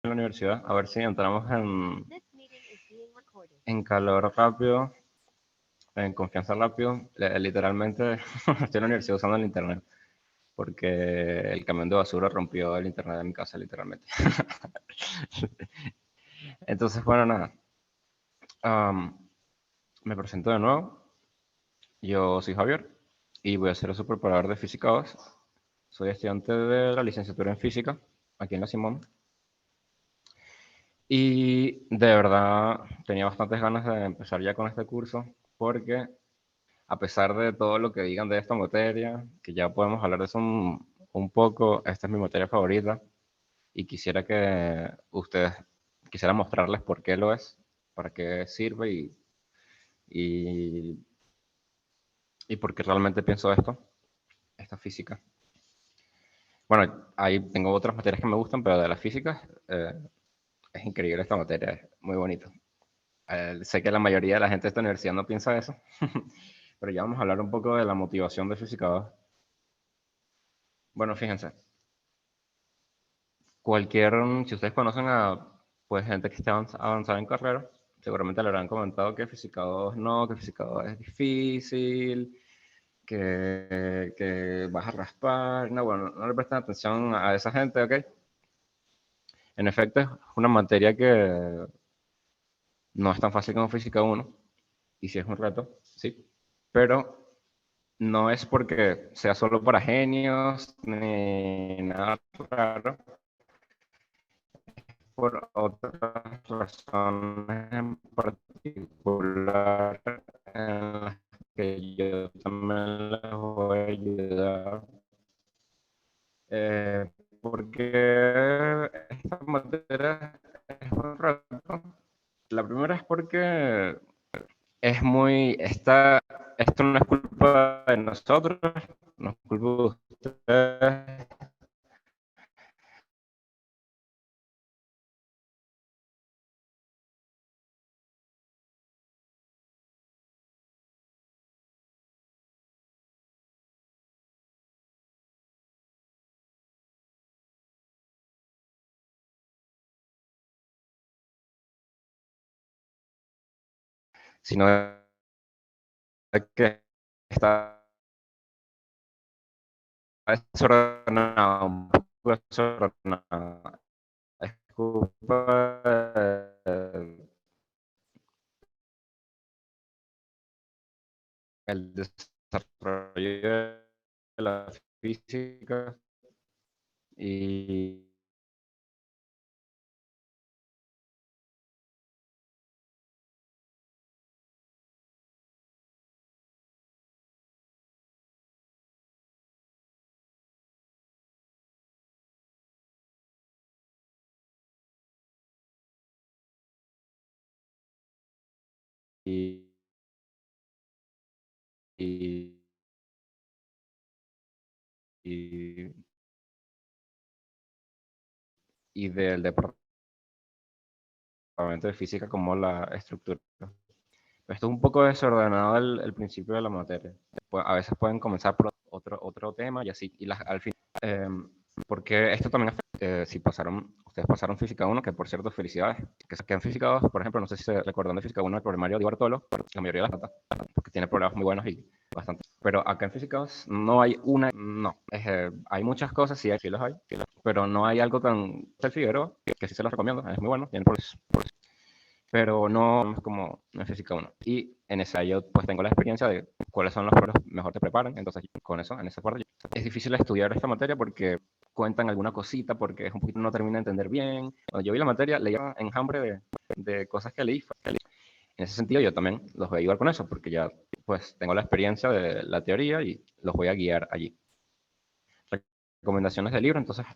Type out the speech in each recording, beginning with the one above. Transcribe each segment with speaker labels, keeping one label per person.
Speaker 1: la universidad, a ver si entramos en calor rápido, en confianza rápido. Literalmente estoy en la universidad usando el internet, porque el camión de basura rompió el internet de mi casa, literalmente. Entonces, bueno, nada. Am, Me presento de nuevo. Yo soy Javier y voy a ser su preparador de Física 2. Soy estudiante de la licenciatura en Física aquí en la Simón. Y de verdad tenía bastantes ganas de empezar ya con este curso porque a pesar de todo lo que digan de esta materia, que ya podemos hablar de eso un poco, esta es mi materia favorita y quisiera que ustedes, quisiera mostrarles por qué lo es, para qué sirve y, y por qué realmente pienso esto, esta física. Bueno, ahí tengo otras materias que me gustan, pero de la física es increíble esta materia, es muy bonito. Sé que la mayoría de la gente de esta universidad no piensa eso, pero ya vamos a hablar un poco de la motivación de Física 2. Bueno, fíjense, si ustedes conocen a pues, gente que está avanzada en carrera, seguramente le habrán comentado que Física 2 no, que Física 2 es difícil, que vas a raspar. No, bueno, no le presten atención a esa gente, ¿ok? En efecto, es una materia que no es tan fácil como Física 1, y sí es un reto, sí, pero no es porque sea solo para genios ni nada raro, por otras razones en particular en las que yo también les voy a ayudar. Porque esta materia es un reto. La primera es porque esto no es culpa de nosotros, no es culpa de ustedes, sino de que está desordenado, un poco desordenado. Es culpa del desarrollo de la física y, y, y, y, y del departamento de física como la estructura. Esto es un poco desordenado el principio de la materia. Pues, a veces pueden comenzar por otro tema y así, y al fin. Eh, Porque esto también afecta, ustedes pasaron Física 1, que por cierto, felicidades. Que en Física 2, por ejemplo, no sé si se recuerdan de Física 1 el problemario de Bartolo, la mayoría de las datas, porque tiene problemas muy buenos y bastante. Pero acá en Física 2 no hay no. Hay muchas cosas, sí los hay, pero no hay algo tan... El Figueroa, que sí se los recomiendo, es muy bueno, tiene pero no es como en Física 1. Y en esa yo pues tengo la experiencia de cuáles son los que mejor te preparan, entonces con eso, en esa parte, es difícil estudiar esta materia porque cuentan alguna cosita, porque es un poquito no termina de entender bien. Cuando yo vi la materia, leía enjambre de cosas que leí. En ese sentido yo también los voy a ayudar con eso, porque ya pues tengo la experiencia de la teoría y los voy a guiar allí. Recomendaciones del libro, entonces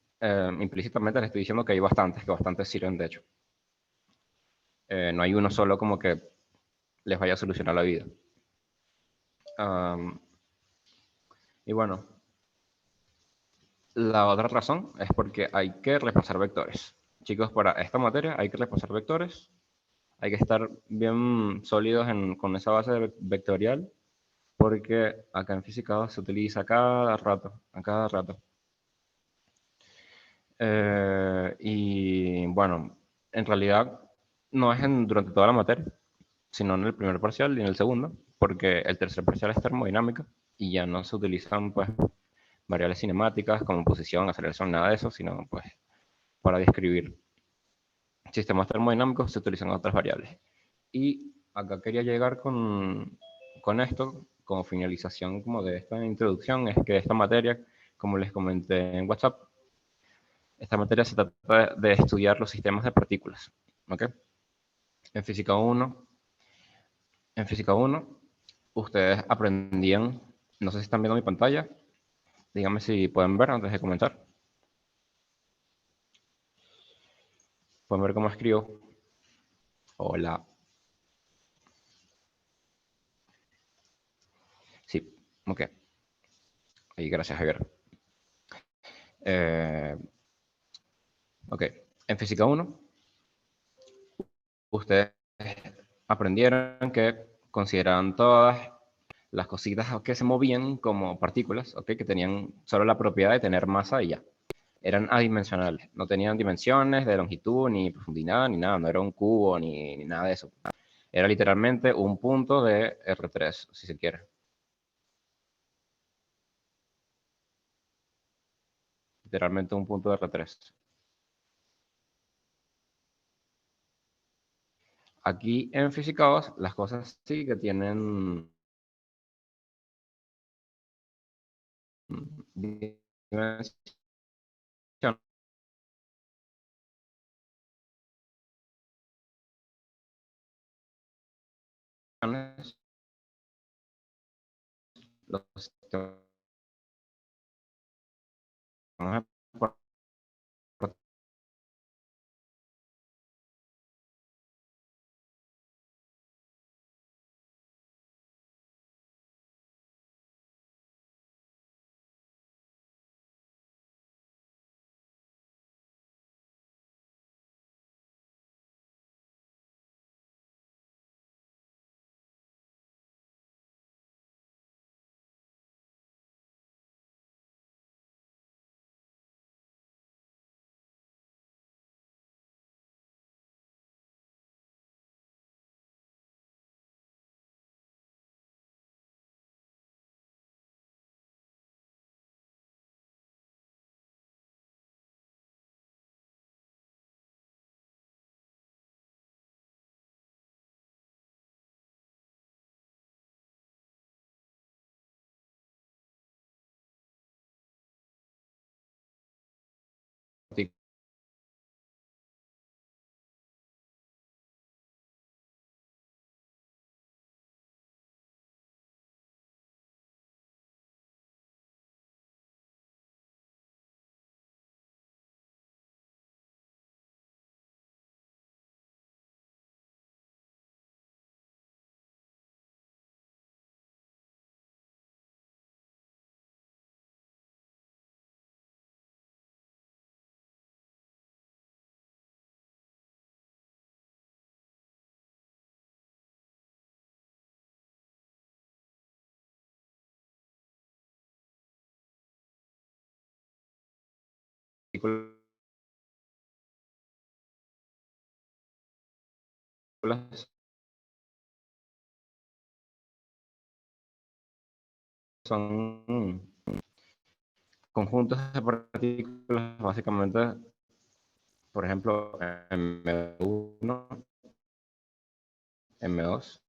Speaker 1: implícitamente les estoy diciendo que hay bastantes, que bastantes sirven de hecho. No hay uno solo como que les vaya a solucionar la vida. Um, y bueno, la otra razón es porque hay que repasar vectores. Chicos, para esta materia hay que repasar vectores, hay que estar bien sólidos con esa base vectorial, porque acá en física se utiliza a cada rato, a cada rato. Y bueno, en realidad no es durante toda la materia, sino en el primer parcial y en el segundo, porque el tercer parcial es termodinámica y ya no se utilizan pues variables cinemáticas como posición, aceleración, nada de eso, sino pues para describir sistemas termodinámicos se utilizan otras variables. Y acá quería llegar con esto, como finalización como de esta introducción, es que esta materia, como les comenté en WhatsApp, esta materia se trata de estudiar los sistemas de partículas. ¿Ok? En física 1, en física 1, ustedes aprendían, no sé si están viendo mi pantalla, díganme si pueden ver antes de comenzar. Pueden ver cómo escribo. Hola. Sí, ok. Y gracias, Javier. Eh, ok. En física 1, ustedes aprendieron que consideraban todas las cositas que se movían como partículas, ¿ok? Que tenían solo la propiedad de tener masa y ya. Eran adimensionales, no tenían dimensiones de longitud, ni profundidad, ni nada, no era un cubo, ni nada de eso. Era literalmente un punto de R3, si se quiere. Literalmente un punto de R3. Aquí en Física 2, las cosas sí que tienen dimensiones. Los sistemas de partículas son conjuntos de partículas, básicamente, por ejemplo, M1, M2,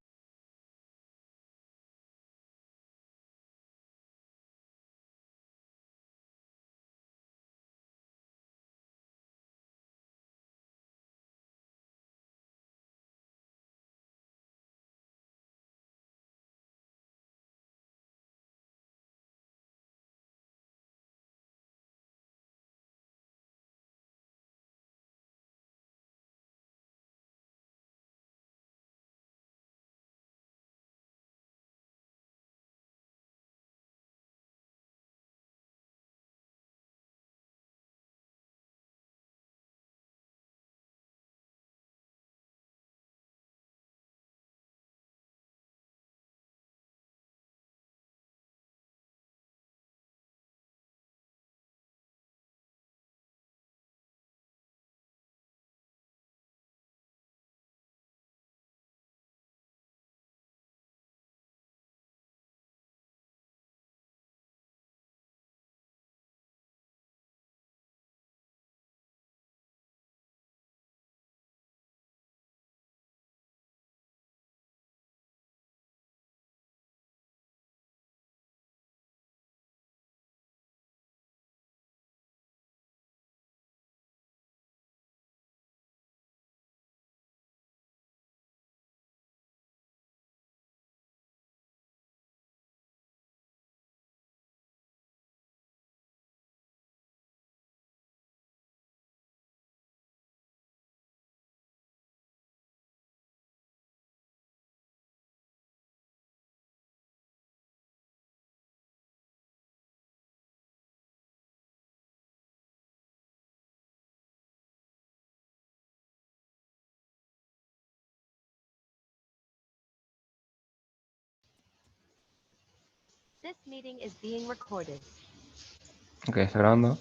Speaker 1: Ok, está grabando.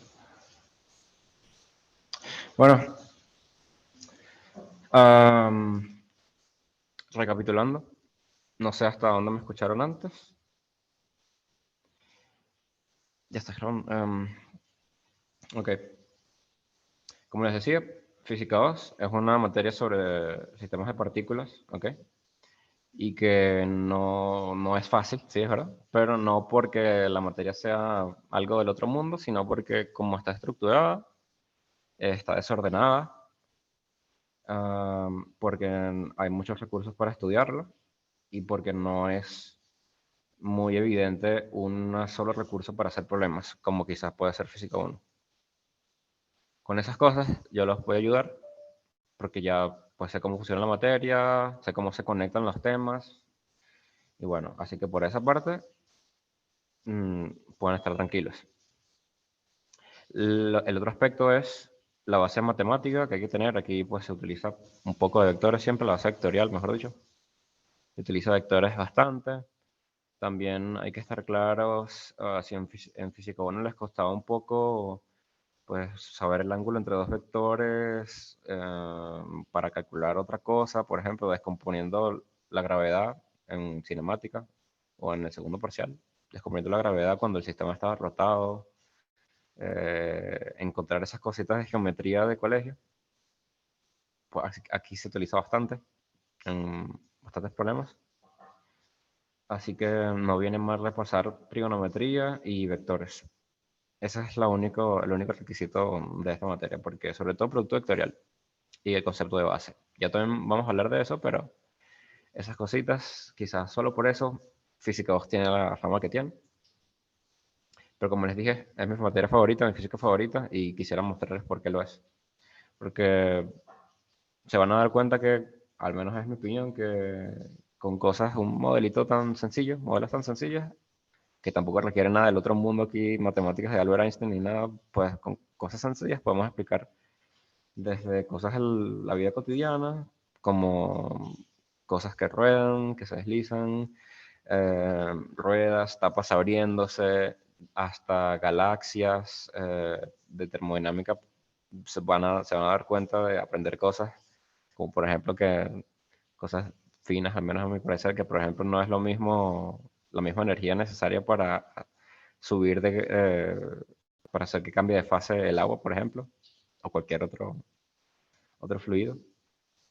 Speaker 1: Bueno, am, recapitulando, no sé hasta dónde me escucharon antes. Ya está grabando. Ok, como les decía, Física 2 es una materia sobre sistemas de partículas, ¿ok? Y que no es fácil, sí, es verdad, pero no porque la materia sea algo del otro mundo, sino porque como está estructurada, está desordenada, porque hay muchos recursos para estudiarlo y porque no es muy evidente un solo recurso para hacer problemas, como quizás puede ser Física 1. Con esas cosas yo los puedo ayudar porque ya pues sé cómo funciona la materia, sé cómo se conectan los temas y bueno, así que por esa parte pueden estar tranquilos. El otro aspecto es la base matemática que hay que tener. Aquí pues se utiliza un poco de vectores siempre, la base vectorial, mejor dicho. Se utiliza vectores bastante. También hay que estar claros si en física 1 les costaba un poco pues saber el ángulo entre dos vectores para calcular otra cosa, por ejemplo, descomponiendo la gravedad en cinemática o en el segundo parcial, descomponiendo la gravedad cuando el sistema estaba rotado, encontrar esas cositas de geometría de colegio, pues aquí se utiliza bastante, en bastantes problemas. Así que no viene mal repasar trigonometría y vectores. Ese es el único requisito de esta materia, porque sobre todo producto vectorial y el concepto de base. Ya también vamos a hablar de eso, pero esas cositas, quizás solo por eso, Física 2 tiene la fama que tiene. Pero como les dije, es mi materia favorita, mi física favorita, y quisiera mostrarles por qué lo es. Porque se van a dar cuenta que, al menos es mi opinión, que con cosas, un modelito tan sencillo, modelos tan sencillos, que tampoco requieren nada del otro mundo aquí, matemáticas de Albert Einstein ni nada, pues con cosas sencillas podemos explicar desde cosas de la vida cotidiana, como cosas que ruedan, que se deslizan, ruedas, tapas abriéndose, hasta galaxias de termodinámica se van a dar cuenta de aprender cosas, como por ejemplo que cosas finas, al menos a mi parecer, que por ejemplo no es lo mismo, la misma energía necesaria para subir para hacer que cambie de fase el agua, por ejemplo, o cualquier otro fluido,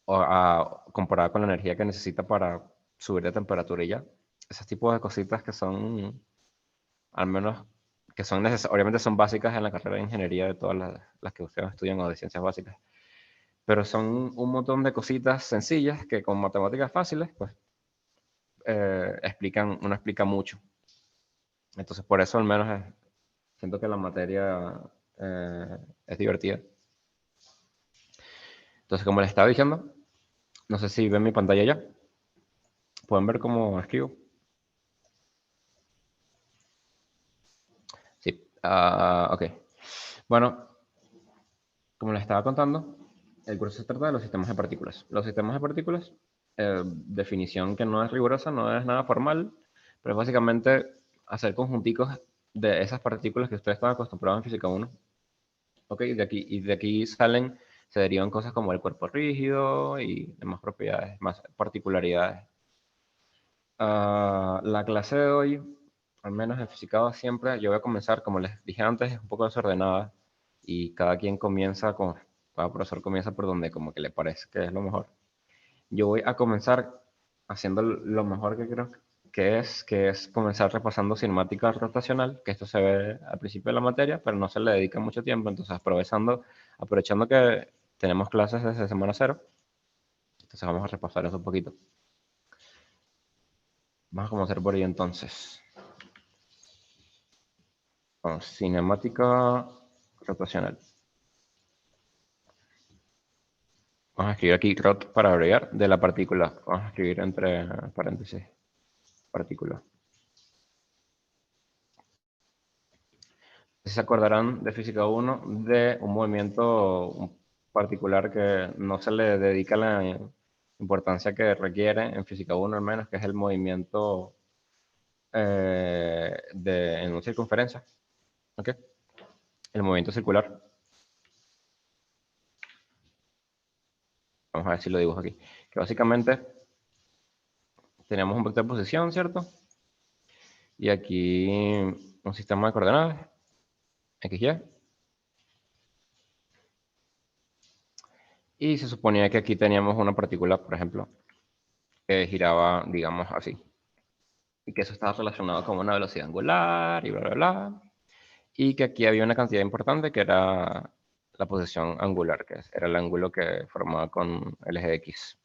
Speaker 1: comparado con la energía que necesita para subir de temperatura y ya. Esos tipos de cositas que son, al menos, que son necesarias, obviamente son básicas en la carrera de ingeniería de todas las que ustedes estudian o de ciencias básicas, pero son un montón de cositas sencillas que con matemáticas fáciles, pues, uno explica mucho. Entonces, por eso al menos siento que la materia es divertida. Entonces, como les estaba diciendo, no sé si ven mi pantalla ya. ¿Pueden ver cómo escribo? Sí. Ok. Bueno, como les estaba contando, el curso se trata de los sistemas de partículas. Los sistemas de partículas, definición que no es rigurosa, no es nada formal, pero es básicamente hacer conjunticos de esas partículas que ustedes están acostumbrados en física 1. Ok, de aquí se derivan cosas como el cuerpo rígido y demás propiedades, más particularidades. La clase de hoy, al menos en Física 2 siempre, yo voy a comenzar, como les dije antes, un poco desordenada y cada profesor comienza por donde como que le parece que es lo mejor. Yo voy a comenzar haciendo lo mejor que creo que es comenzar repasando cinemática rotacional, que esto se ve al principio de la materia, pero no se le dedica mucho tiempo, entonces aprovechando que tenemos clases desde semana cero, entonces vamos a repasar eso un poquito. Vamos a comenzar por ahí entonces. Cinemática rotacional. Vamos a escribir aquí rot para abreviar de la partícula. Vamos a escribir entre paréntesis partícula. Si se acordarán de Física 1 de un movimiento particular que no se le dedica la importancia que requiere en Física 1 al menos, que es el movimiento en una circunferencia, ¿ok? El movimiento circular. Vamos a ver si lo dibujo aquí. Que básicamente tenemos un vector de posición, ¿cierto? Y aquí un sistema de coordenadas, x, y. Y se suponía que aquí teníamos una partícula, por ejemplo, que giraba, digamos, así. Y que eso estaba relacionado con una velocidad angular y bla, bla, bla. Y que aquí había una cantidad importante que era la posición angular, que era el ángulo que formaba con el eje X.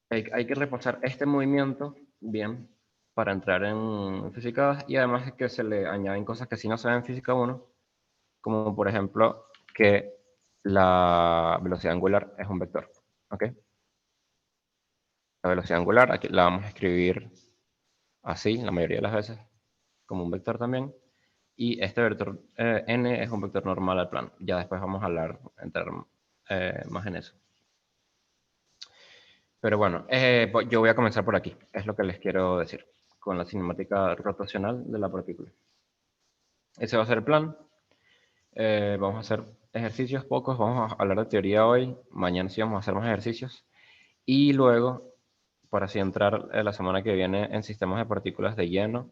Speaker 1: Hay que repasar este movimiento bien para entrar en física 2 y además es que se le añaden cosas que sí no se ven en física 1, como por ejemplo que la velocidad angular es un vector. ¿Ok? La velocidad angular aquí la vamos a escribir así la mayoría de las veces, como un vector también. Y este vector n es un vector normal al plano. Ya después vamos a hablar, entrar más en eso. Pero bueno, yo voy a comenzar por aquí. Es lo que les quiero decir, con la cinemática rotacional de la partícula. Ese va a ser el plan. Vamos a hacer ejercicios pocos. Vamos a hablar de teoría hoy. Mañana sí vamos a hacer más ejercicios. Y luego, para así entrar la semana que viene en sistemas de partículas de lleno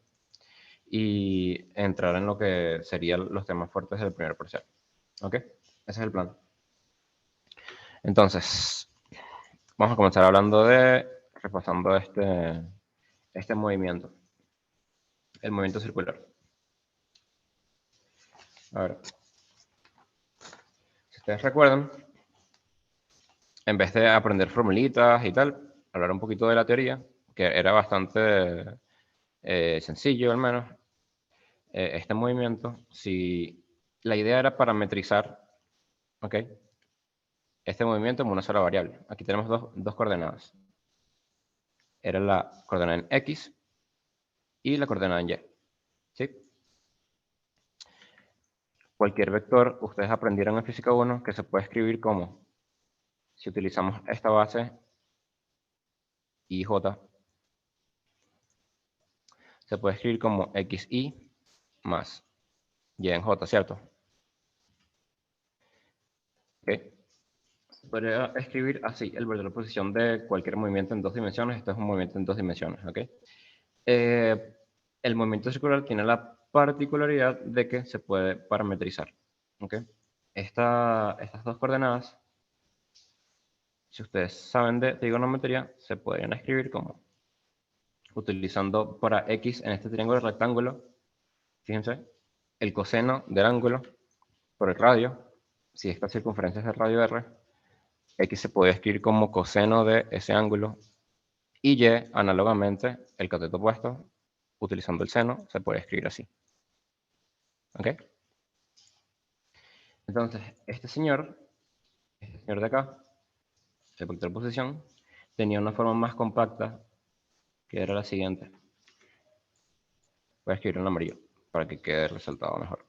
Speaker 1: y entrar en lo que serían los temas fuertes del primer parcial. ¿Ok? Ese es el plan. Entonces, vamos a comenzar repasando este movimiento. El movimiento circular. A ver. Si ustedes recuerdan, en vez de aprender formulitas y tal, hablar un poquito de la teoría, que era bastante sencillo al menos, este movimiento, si la idea era parametrizar, ¿ok? Este movimiento en una sola variable. Aquí tenemos dos coordenadas. Era la coordenada en X y la coordenada en Y. ¿Sí? Cualquier vector, ustedes aprendieron en física 1 que se puede escribir como, si utilizamos esta base, IJ, se puede escribir como XI más Y en J, ¿cierto? ¿Ok? Se podría escribir así, el vector de posición de cualquier movimiento en dos dimensiones. Esto es un movimiento en dos dimensiones, ¿ok? El movimiento circular tiene la particularidad de que se puede parametrizar, ¿ok? Estas dos coordenadas, si ustedes saben de trigonometría, se podrían escribir como, utilizando para X en este triángulo rectángulo, fíjense, el coseno del ángulo por el radio, si esta circunferencia es el radio R, X se puede escribir como coseno de ese ángulo y Y, análogamente, el cateto opuesto, utilizando el seno, se puede escribir así. ¿Ok? Entonces, este señor de acá, el vector de posición, tenía una forma más compacta que era la siguiente. Voy a escribir en amarillo para que quede resaltado mejor.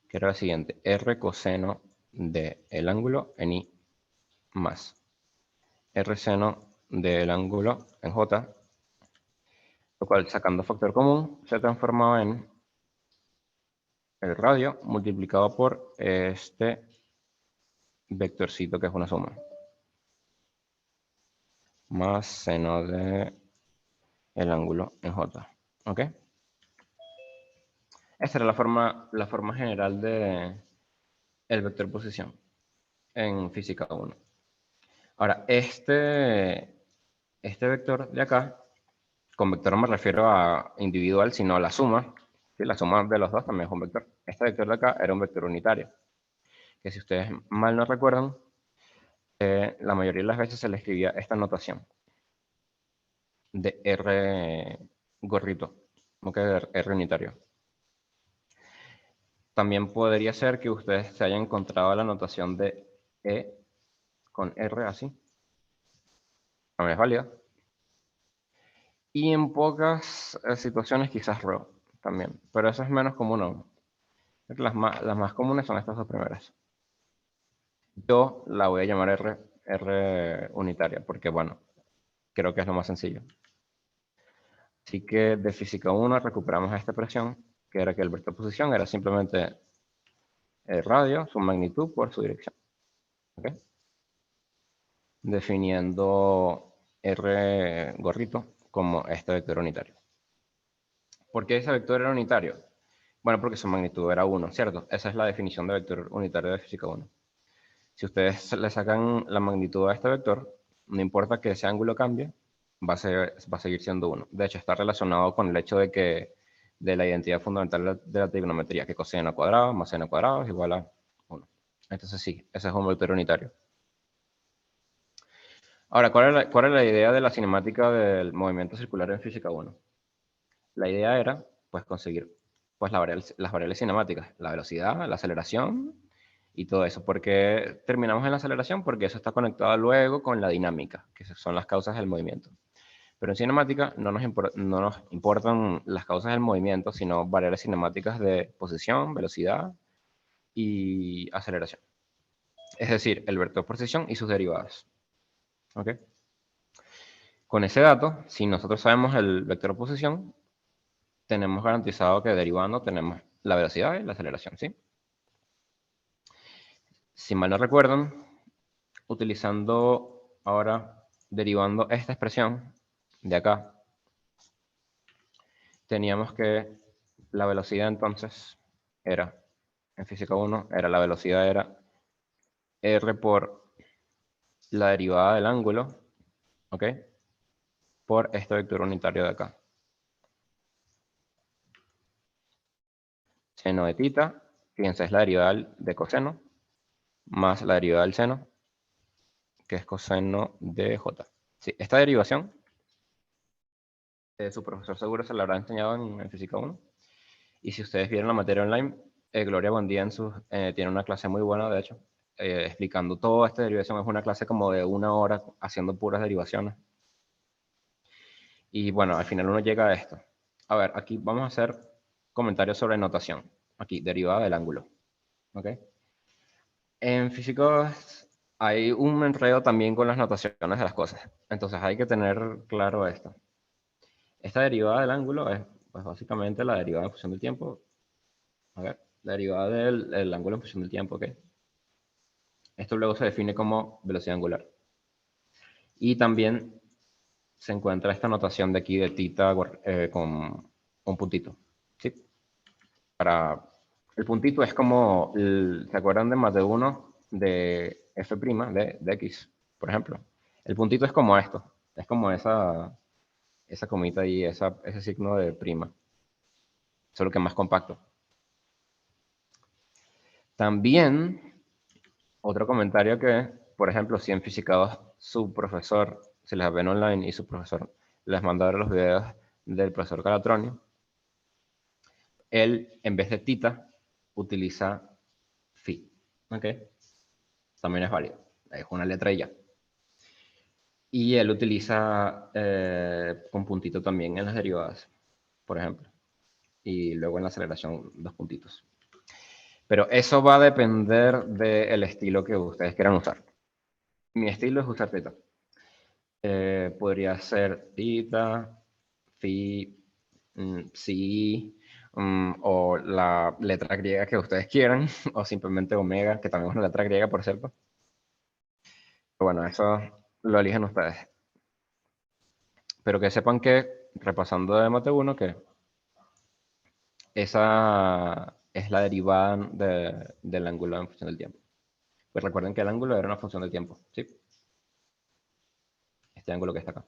Speaker 1: Que era la siguiente. R coseno del ángulo en I más R seno del ángulo en J, lo cual sacando factor común se transformaba en el radio multiplicado por este vectorcito que es una suma. Más seno de el ángulo en J. ¿Ok? Esta era la forma general de el vector posición en física 1. Ahora, este vector de acá, con vector no me refiero a individual, sino a la suma. ¿Sí? La suma de los dos también es un vector. Este vector de acá era un vector unitario, que si ustedes mal no recuerdan, la mayoría de las veces se le escribía esta notación de R gorrito, ¿ok? De R unitario. También podría ser que ustedes se hayan encontrado la notación de E con R así. También es válida. Y en pocas situaciones quizás Rho también. Pero eso es menos común aún. Las más comunes son estas dos primeras. Yo la voy a llamar R unitaria porque, bueno, creo que es lo más sencillo. Así que de física 1 recuperamos esta expresión, que era que el vector posición era simplemente el radio, su magnitud por su dirección. ¿Okay? Definiendo R gorrito como este vector unitario. ¿Por qué ese vector era unitario? Bueno, porque su magnitud era 1, ¿cierto? Esa es la definición de vector unitario de física 1. Si ustedes le sacan la magnitud a este vector, no importa que ese ángulo cambie, va a seguir siendo 1. De hecho, está relacionado con el hecho de la identidad fundamental de la trigonometría, que coseno cuadrado más seno cuadrado es igual a 1. Entonces sí, ese es un vector unitario. Ahora, ¿cuál es la idea de la cinemática del movimiento circular en física 1? La idea era, pues, conseguir pues, las variables cinemáticas, la velocidad, la aceleración y todo eso. ¿Por qué terminamos en la aceleración? Porque eso está conectado luego con la dinámica, que son las causas del movimiento. Pero en cinemática no nos importan las causas del movimiento, sino variables cinemáticas de posición, velocidad y aceleración. Es decir, el vector posición y sus derivadas. ¿Ok? Con ese dato, si nosotros sabemos el vector posición, tenemos garantizado que derivando tenemos la velocidad y la aceleración, ¿sí? Si mal no recuerdan, utilizando ahora, derivando esta expresión de acá, teníamos que la velocidad entonces era, en física 1, la velocidad era r por la derivada del ángulo, ¿ok? Por este vector unitario de acá. Seno de tita, fíjense, es la derivada de coseno, más la derivada del seno, que es coseno de j. Sí, esta derivación, su profesor seguro se la habrá enseñado en física 1. Y si ustedes vieron la materia online, Gloria Bondía tiene una clase muy buena, de hecho, explicando toda esta derivación. Es una clase como de 1 hora haciendo puras derivaciones. Y bueno, al final uno llega a esto. A ver, aquí vamos a hacer comentarios sobre notación. Aquí, derivada del ángulo. ¿Ok? En físicos hay un enredo también con las notaciones de las cosas. Entonces hay que tener claro esto. Esta derivada del ángulo es pues, básicamente la derivada en función del tiempo. A ver, la derivada del ángulo en función del tiempo, ¿ok? Esto luego se define como velocidad angular. Y también se encuentra esta notación de aquí de tita con un puntito. ¿Sí? El puntito es como, ¿se acuerdan de más de uno de f' de x, por ejemplo? El puntito es como esto. Es como esa comita y ese signo de prima. Solo que más compacto. También, otro comentario que, por ejemplo, si en física 2 su profesor, si les ven online y su profesor les manda a ver los videos del profesor Calatronio, él, en vez de tita, utiliza phi. ¿Ok? También es válido. Es una letra y ya. Y él utiliza con puntito también en las derivadas, por ejemplo. Y luego en la aceleración, 2 puntitos. Pero eso va a depender del estilo que ustedes quieran usar. Mi estilo es usar teta. Podría ser tita, phi, psi, o la letra griega que ustedes quieran, o simplemente omega, que también es una letra griega, por cierto. Pero bueno, eso lo eligen ustedes. Pero que sepan que, repasando de Mate 1, que esa es la derivada del ángulo en función del tiempo. Pues recuerden que el ángulo era una función del tiempo, ¿sí? Este ángulo que está acá.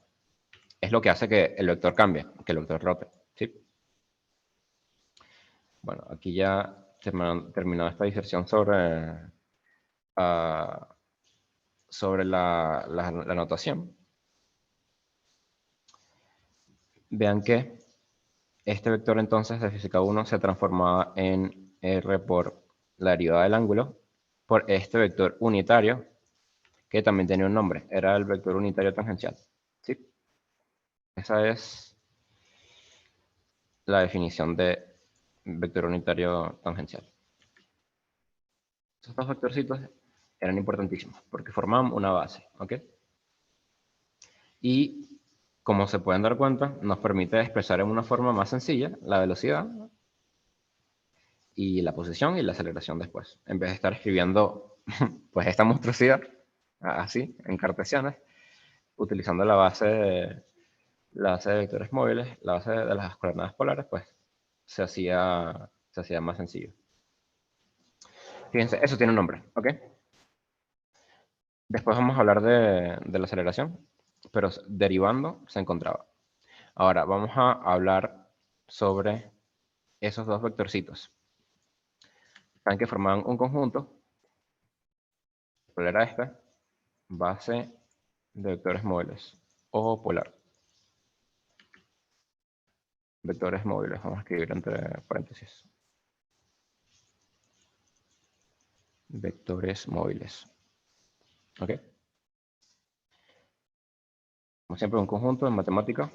Speaker 1: Es lo que hace que el vector cambie, que el vector rote, ¿sí? Bueno, aquí ya terminado esta diserción uh, sobre la notación. Vean que este vector entonces de física 1 se transformaba en R por la derivada del ángulo por este vector unitario que también tenía un nombre, era el vector unitario tangencial. ¿Sí? Esa es la definición de vector unitario tangencial. Estos dos vectorcitos eran importantísimos porque formaban una base, ¿ok? Y como se pueden dar cuenta, nos permite expresar en una forma más sencilla la velocidad y la posición y la aceleración después. En vez de estar escribiendo pues esta monstruosidad, así, en cartesianas, utilizando la base de vectores móviles, la base de las coordenadas polares, pues se hacía más sencillo. Fíjense, eso tiene un nombre, ¿ok? Después vamos a hablar de la aceleración, pero derivando se encontraba. Ahora vamos a hablar sobre esos dos vectorcitos. Saben que formaban un conjunto. ¿Cuál era este? Base de vectores móviles o polar. Vectores móviles, vamos a escribir entre paréntesis. Vectores móviles. ¿Ok? Como siempre, un conjunto en matemática.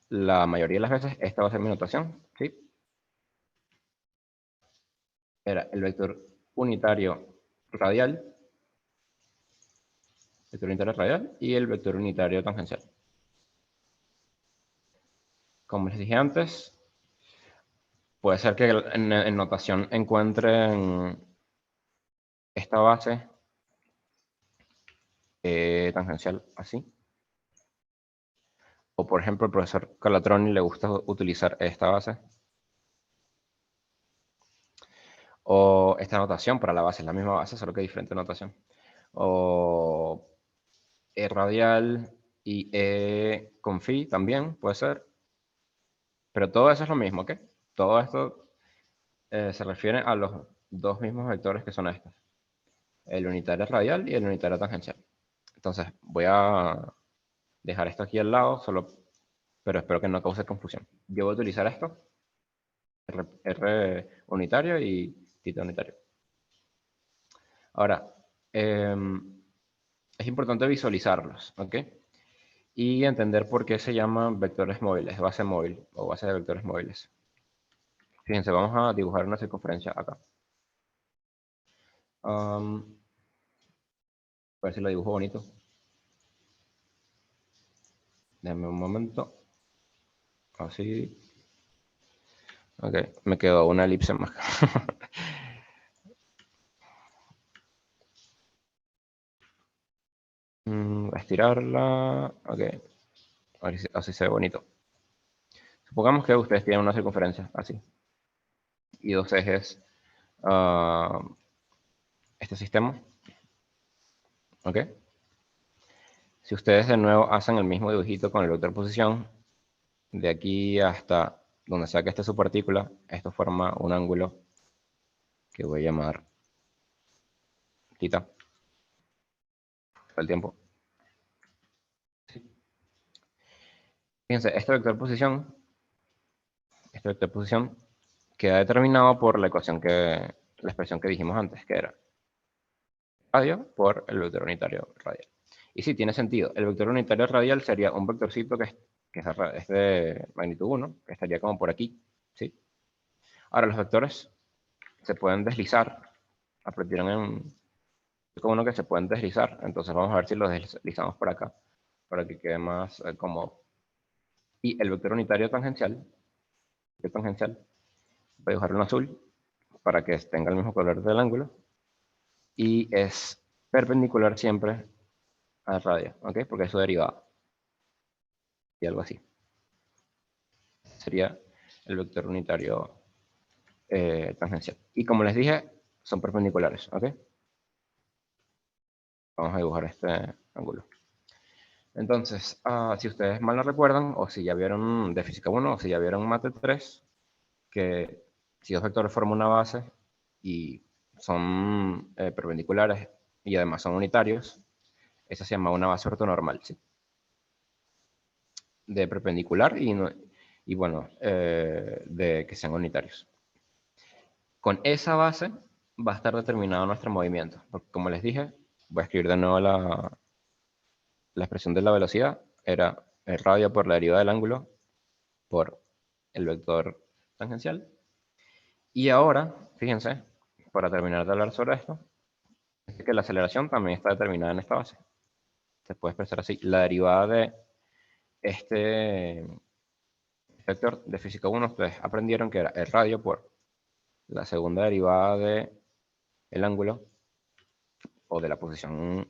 Speaker 1: La mayoría de las veces esta va a ser mi notación, ¿sí? Era el vector unitario radial, y el vector unitario tangencial. Como les dije antes, puede ser que en notación encuentren esta base tangencial así. O por ejemplo, al profesor Calatroni le gusta utilizar esta base. O esta notación para la base, es la misma base, solo que diferente notación. O E radial y E con phi también puede ser. Pero todo eso es lo mismo, ¿ok? Todo esto se refiere a los dos mismos vectores que son estos. El unitario radial y el unitario tangencial. Entonces, voy a dejar esto aquí al lado, pero espero que no cause confusión. Yo voy a utilizar esto, R unitario y θ unitario. Ahora, es importante visualizarlos, ¿ok? Y entender por qué se llaman vectores móviles, base móvil o base de vectores móviles. Fíjense, vamos a dibujar una circunferencia acá. A ver si lo dibujo bonito. Déjenme un momento. Así. Ok, me quedó una elipse más. Voy a estirarla. Ok, así se ve bonito. Supongamos que ustedes tienen una circunferencia así. Y dos ejes. Este sistema. Ok. Si ustedes de nuevo hacen el mismo dibujito con el vector posición, de aquí hasta donde sea que esté su partícula, esto forma un ángulo que voy a llamar θ. Todo el tiempo. Fíjense, este vector posición queda determinado por la expresión que dijimos antes, que era radio por el vector unitario radial. Y sí, tiene sentido. El vector unitario radial sería un vectorcito es de magnitud 1, que estaría como por aquí, ¿sí? Ahora, los vectores se pueden deslizar. Aprendieron con uno que se pueden deslizar. Entonces vamos a ver si los deslizamos por acá, para que quede más cómodo. Y el vector unitario tangencial, voy a dibujarlo en azul, para que tenga el mismo color del ángulo. Y es perpendicular siempre al radio, ¿ok? Porque es su derivada. Y algo así. Sería el vector unitario tangencial. Y como les dije, son perpendiculares, ¿ok? Vamos a dibujar este ángulo. Entonces, si ustedes mal no recuerdan, o si ya vieron de Física 1, o si ya vieron Mate 3, que si dos vectores forman una base y son perpendiculares y además son unitarios, esa se llama una base ortonormal, ¿sí? De perpendicular y bueno, de que sean unitarios. Con esa base va a estar determinado nuestro movimiento. Porque como les dije, voy a escribir de nuevo la expresión de la velocidad. Era el radio por la derivada del ángulo por el vector tangencial. Y ahora, fíjense, para terminar de hablar sobre esto, es que la aceleración también está determinada en esta base. Se puede expresar así. La derivada de este vector de física 1, ustedes aprendieron que era el radio por la segunda derivada del ángulo, o de la posición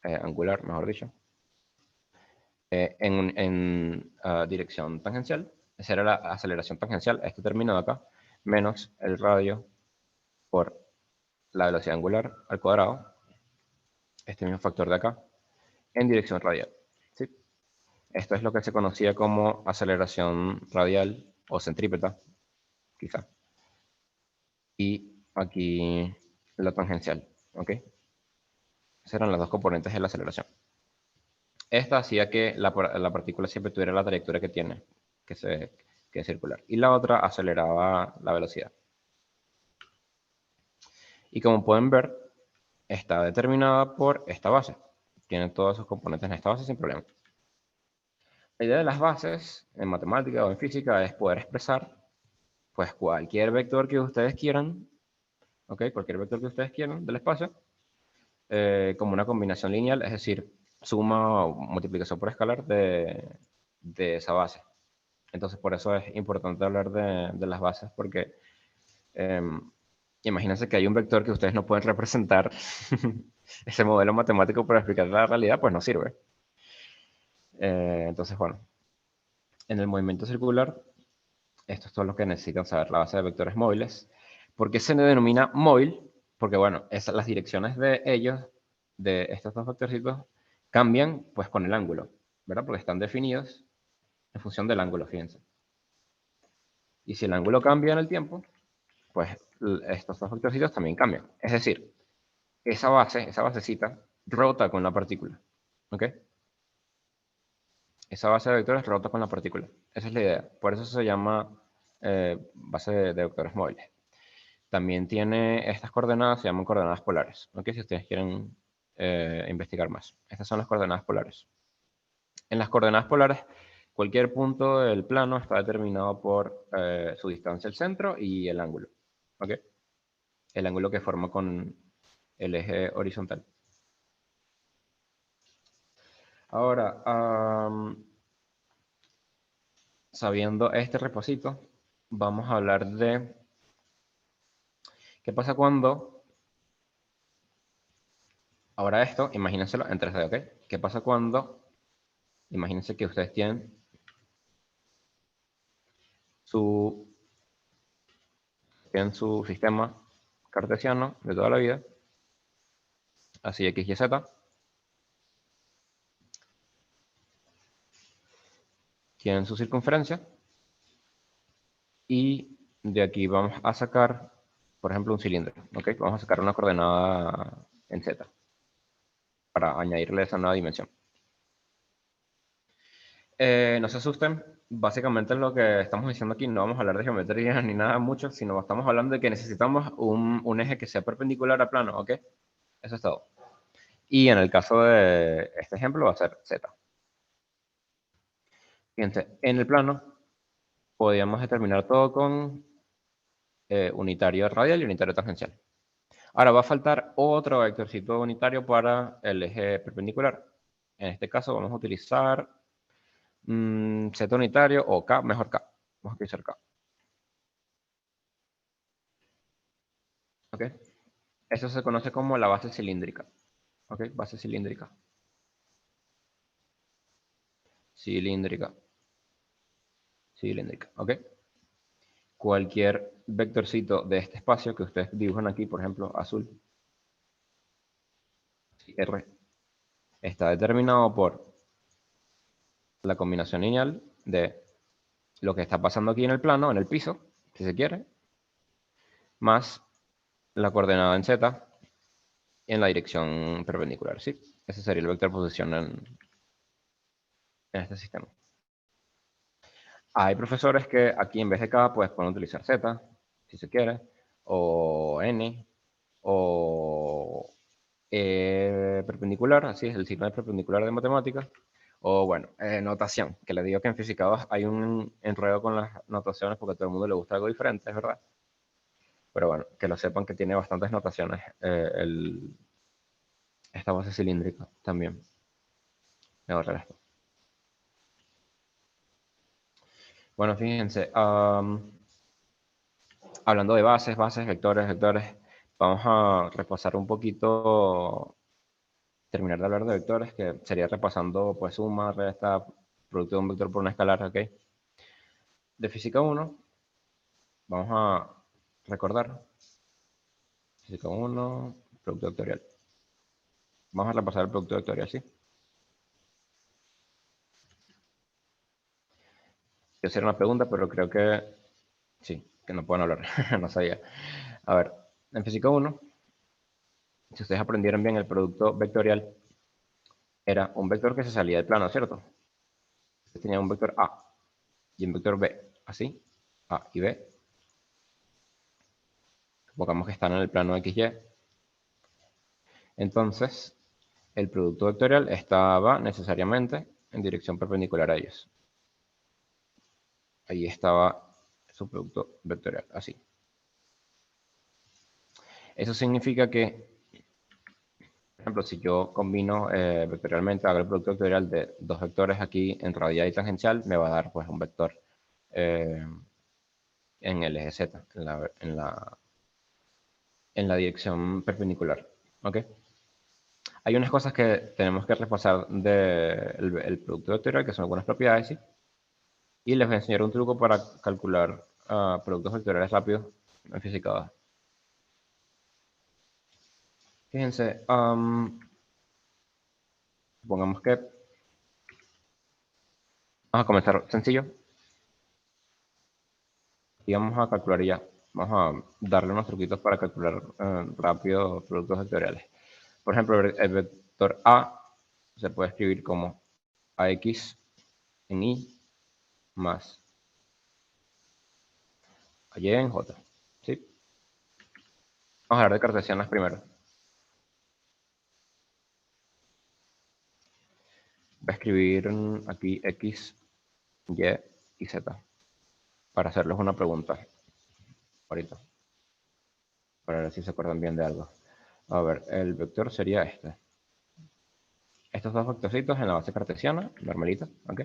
Speaker 1: angular, mejor dicho, en dirección tangencial. Esa era la aceleración tangencial, este término de acá, menos el radio por la velocidad angular al cuadrado, este mismo factor de acá, en dirección radial. ¿Sí? Esto es lo que se conocía como aceleración radial o centrípeta, quizá. Y aquí la tangencial, ¿ok? Esas eran las dos componentes de la aceleración. Esta hacía que la partícula siempre tuviera la trayectoria que tiene, que es circular. Y la otra aceleraba la velocidad. Y como pueden ver, está determinada por esta base. Tiene todos sus componentes en esta base sin problema. La idea de las bases en matemática o en física es poder expresar pues cualquier vector que ustedes quieran, ¿ok? Cualquier vector que ustedes quieran del espacio, como una combinación lineal, es decir, suma o multiplicación por escalar de esa base. Entonces, por eso es importante hablar de las bases, porque imagínense que hay un vector que ustedes no pueden representar. Ese modelo matemático para explicar la realidad, pues no sirve. Entonces, bueno, en el movimiento circular, esto es todo lo que necesitan saber, la base de vectores móviles. ¿Por qué se denomina móvil? Porque, bueno, las direcciones de ellos, de estos dos vectorcitos, cambian pues con el ángulo, ¿verdad? Porque están definidos en función del ángulo, fíjense. Y si el ángulo cambia en el tiempo, pues estos dos vectorcitos también cambian. Es decir, esa basecita, rota con la partícula. ¿Ok? Esa base de vectores rota con la partícula. Esa es la idea. Por eso se llama base de vectores móviles. También tiene estas coordenadas, se llaman coordenadas polares. ¿Ok? Si ustedes quieren investigar más. Estas son las coordenadas polares. En las coordenadas polares, cualquier punto del plano está determinado por su distancia al centro y el ángulo. ¿Ok? El ángulo que forma con el eje horizontal. Ahora, sabiendo este reposito, vamos a hablar de qué pasa cuando, ahora esto, imagínenselo en 3D, ¿ok? ¿Qué pasa cuando, imagínense que ustedes tienen su, sistema cartesiano de toda la vida, así X, Y, Z, tienen su circunferencia, y de aquí vamos a sacar, por ejemplo, un cilindro, ¿ok? Vamos a sacar una coordenada en Z, para añadirle esa nueva dimensión. No se asusten, básicamente lo que estamos diciendo aquí, no vamos a hablar de geometría ni nada mucho, sino estamos hablando de que necesitamos un eje que sea perpendicular al plano, ¿ok? Eso es todo. Y en el caso de este ejemplo va a ser Z. Fíjense, en el plano podríamos determinar todo con unitario radial y unitario tangencial. Ahora va a faltar otro vectorcito unitario para el eje perpendicular. En este caso vamos a utilizar Z unitario o K, mejor K. Vamos a utilizar K. ¿Ok? Eso se conoce como la base cilíndrica. ¿Ok? Base cilíndrica. Cilíndrica. Cilíndrica. ¿Ok? Cualquier vectorcito de este espacio que ustedes dibujan aquí, por ejemplo, azul, R, está determinado por la combinación lineal de lo que está pasando aquí en el plano, en el piso, si se quiere, más la coordenada en Z en la dirección perpendicular. ¿Sí? Ese sería el vector posición en este sistema. Hay profesores que aquí en vez de K pues pueden utilizar Z, si se quiere, o N, o perpendicular, así es el signo de perpendicular de matemáticas, o bueno, notación, que les digo que en Física 2 hay un enredo con las notaciones porque a todo el mundo le gusta algo diferente, es verdad. Pero bueno, que lo sepan que tiene bastantes notaciones esta base cilíndrica también. Me voy a ahorrar esto. Bueno, fíjense, hablando de bases, vectores, vamos a repasar un poquito, terminar de hablar de vectores, que sería repasando pues suma, resta, producto de un vector por una escalar, ¿ok? De física 1, vamos a recordar, física 1, producto vectorial. Vamos a repasar el producto vectorial, ¿sí? Quiero hacer una pregunta, pero creo que sí, que no pueden hablar, no sabía. A ver, en física 1, si ustedes aprendieron bien, el producto vectorial era un vector que se salía del plano, ¿cierto? Ustedes tenían un vector A y un vector B, así, A y B. Supongamos que están en el plano XY. Entonces, el producto vectorial estaba necesariamente en dirección perpendicular a ellos. Ahí estaba su producto vectorial, así. Eso significa que, por ejemplo, si yo combino vectorialmente, hago el producto vectorial de dos vectores aquí en radial y tangencial, me va a dar pues un vector eh, en el eje Z, en la dirección perpendicular. ¿Ok? Hay unas cosas que tenemos que repasar del producto vectorial, que son algunas propiedades, ¿sí? Y les voy a enseñar un truco para calcular productos vectoriales rápidos en física 2. Fíjense, supongamos que vamos a comenzar sencillo y vamos a calcular ya. Vamos a darle unos truquitos para calcular rápido productos vectoriales. Por ejemplo, el vector A se puede escribir como AX en Y más AY en J. ¿Sí? Vamos a hablar de cartesianas primero. Voy a escribir aquí X, Y y Z para hacerles una pregunta ahorita, para ver si se acuerdan bien de algo. A ver, el vector sería este. Estos dos vectorcitos en la base cartesiana, normalita, ¿ok?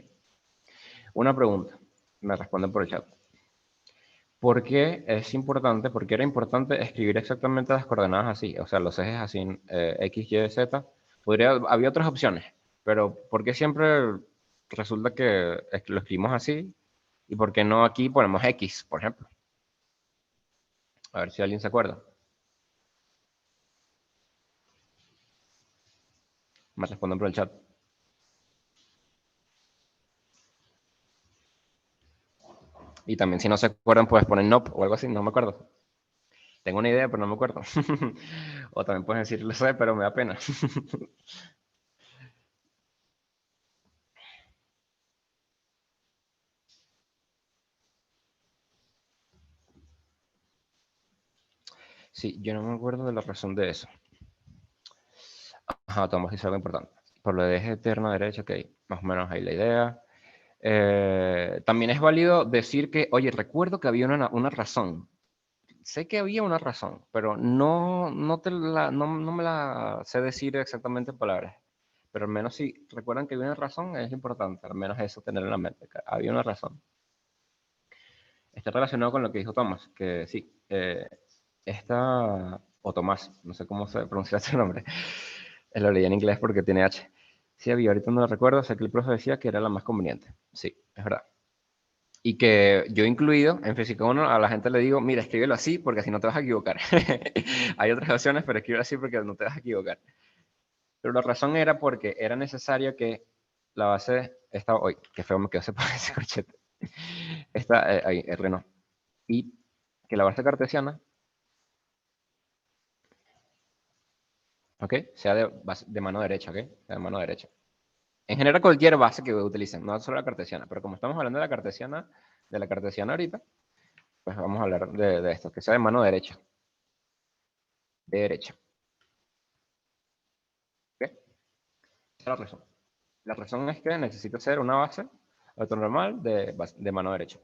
Speaker 1: Una pregunta, me responden por el chat. ¿Por qué es importante, por qué era importante escribir exactamente las coordenadas así? O sea, los ejes así, X, Y, Z. Había otras opciones, pero ¿por qué siempre resulta que lo escribimos así? ¿Y por qué no aquí ponemos X, por ejemplo? A ver si alguien se acuerda. Me responden por el chat. Y también si no se acuerdan, puedes poner NOP o algo así, no me acuerdo. Tengo una idea, pero no me acuerdo. O también puedes decir, lo sé, pero me da pena. Sí, yo no me acuerdo de la razón de eso. Ajá, vamos a decir algo importante. Por lo de eje eterno derecha, ok, más o menos ahí la idea. También es válido decir que, oye, recuerdo que había una razón. Sé que había una razón, pero no me la sé decir exactamente en palabras. Pero al menos si recuerdan que había una razón, es importante, al menos eso tener en la mente, que había una razón. Está relacionado con lo que dijo Thomas, que sí, o Tomás, no sé cómo se pronuncia ese nombre, lo leí en inglés porque tiene H. Sí, había, ahorita no lo recuerdo, sé que el profe decía que era la más conveniente. Sí, es verdad. Y que yo incluido, en física 1, a la gente le digo, mira, escríbelo así porque así no te vas a equivocar. Hay otras opciones, pero escríbelo así porque no te vas a equivocar. Pero la razón era porque era necesario que la base, esta, hoy, qué feo me quedó ese, ese corchete. Esta, ahí, el Renault. Y que la base cartesiana, ¿ok? Sea de mano derecha, ¿ok? Sea de mano derecha. En general, cualquier base que utilicen, no solo la cartesiana, pero como estamos hablando de la cartesiana ahorita, pues vamos a hablar de esto, que sea de mano derecha. De derecha. ¿Ok? Esa es la razón. La razón es que necesito hacer una base autonormal de mano derecha.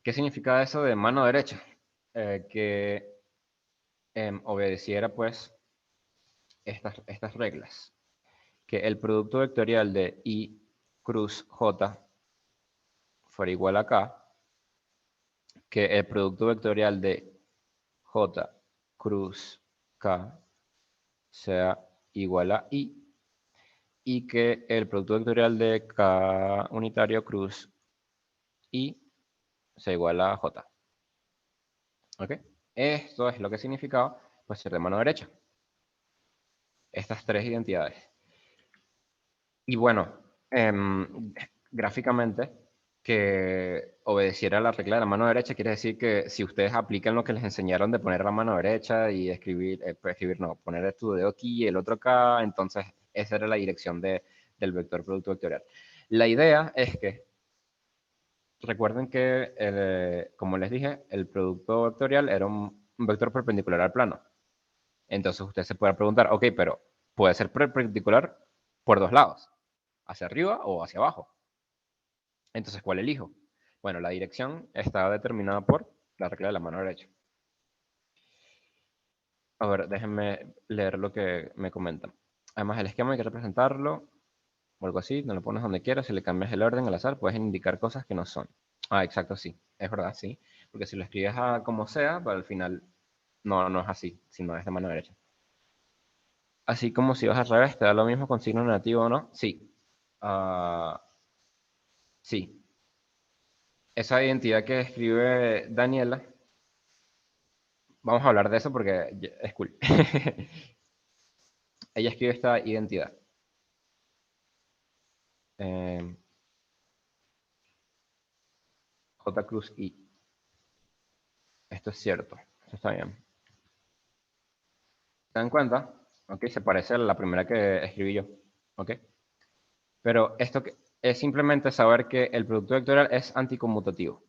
Speaker 1: ¿Qué significa eso de mano derecha? Que obedeciera pues estas reglas. Que el producto vectorial de I cruz J fuera igual a K, que el producto vectorial de J cruz K sea igual a I, y que el producto vectorial de K unitario cruz I sea igual a J. ¿Ok? Esto es lo que significaba pues, ser de mano derecha. Estas tres identidades. Y bueno, gráficamente, que obedeciera la regla de la mano derecha quiere decir que si ustedes aplican lo que les enseñaron de poner la mano derecha y escribir, pues escribir no, poner tu dedo aquí y el otro acá, entonces esa era la dirección del vector producto vectorial. La idea es que recuerden que, como les dije, el producto vectorial era un vector perpendicular al plano. Entonces usted se puede preguntar, ok, pero puede ser perpendicular por dos lados, hacia arriba o hacia abajo. Entonces, ¿cuál elijo? Bueno, la dirección está determinada por la regla de la mano derecha. A ver, déjenme leer lo que me comentan. Además, el esquema hay que representarlo o algo así, no lo pones donde quieras, si le cambias el orden al azar, puedes indicar cosas que no son. Ah, exacto, sí, es verdad, sí. Porque si lo escribes a como sea, pero al final no es así, sino es de mano derecha. Así como si vas al revés, te da lo mismo con signo negativo o no. Sí. Ah, sí. Esa identidad que escribe Daniela, vamos a hablar de eso porque es cool. Ella escribe esta identidad. Eh, J cruz I. Esto es cierto. Esto está bien. ¿Se dan cuenta? Ok, se parece a la primera que escribí yo. Ok. Pero esto es simplemente saber que el producto vectorial es anticonmutativo.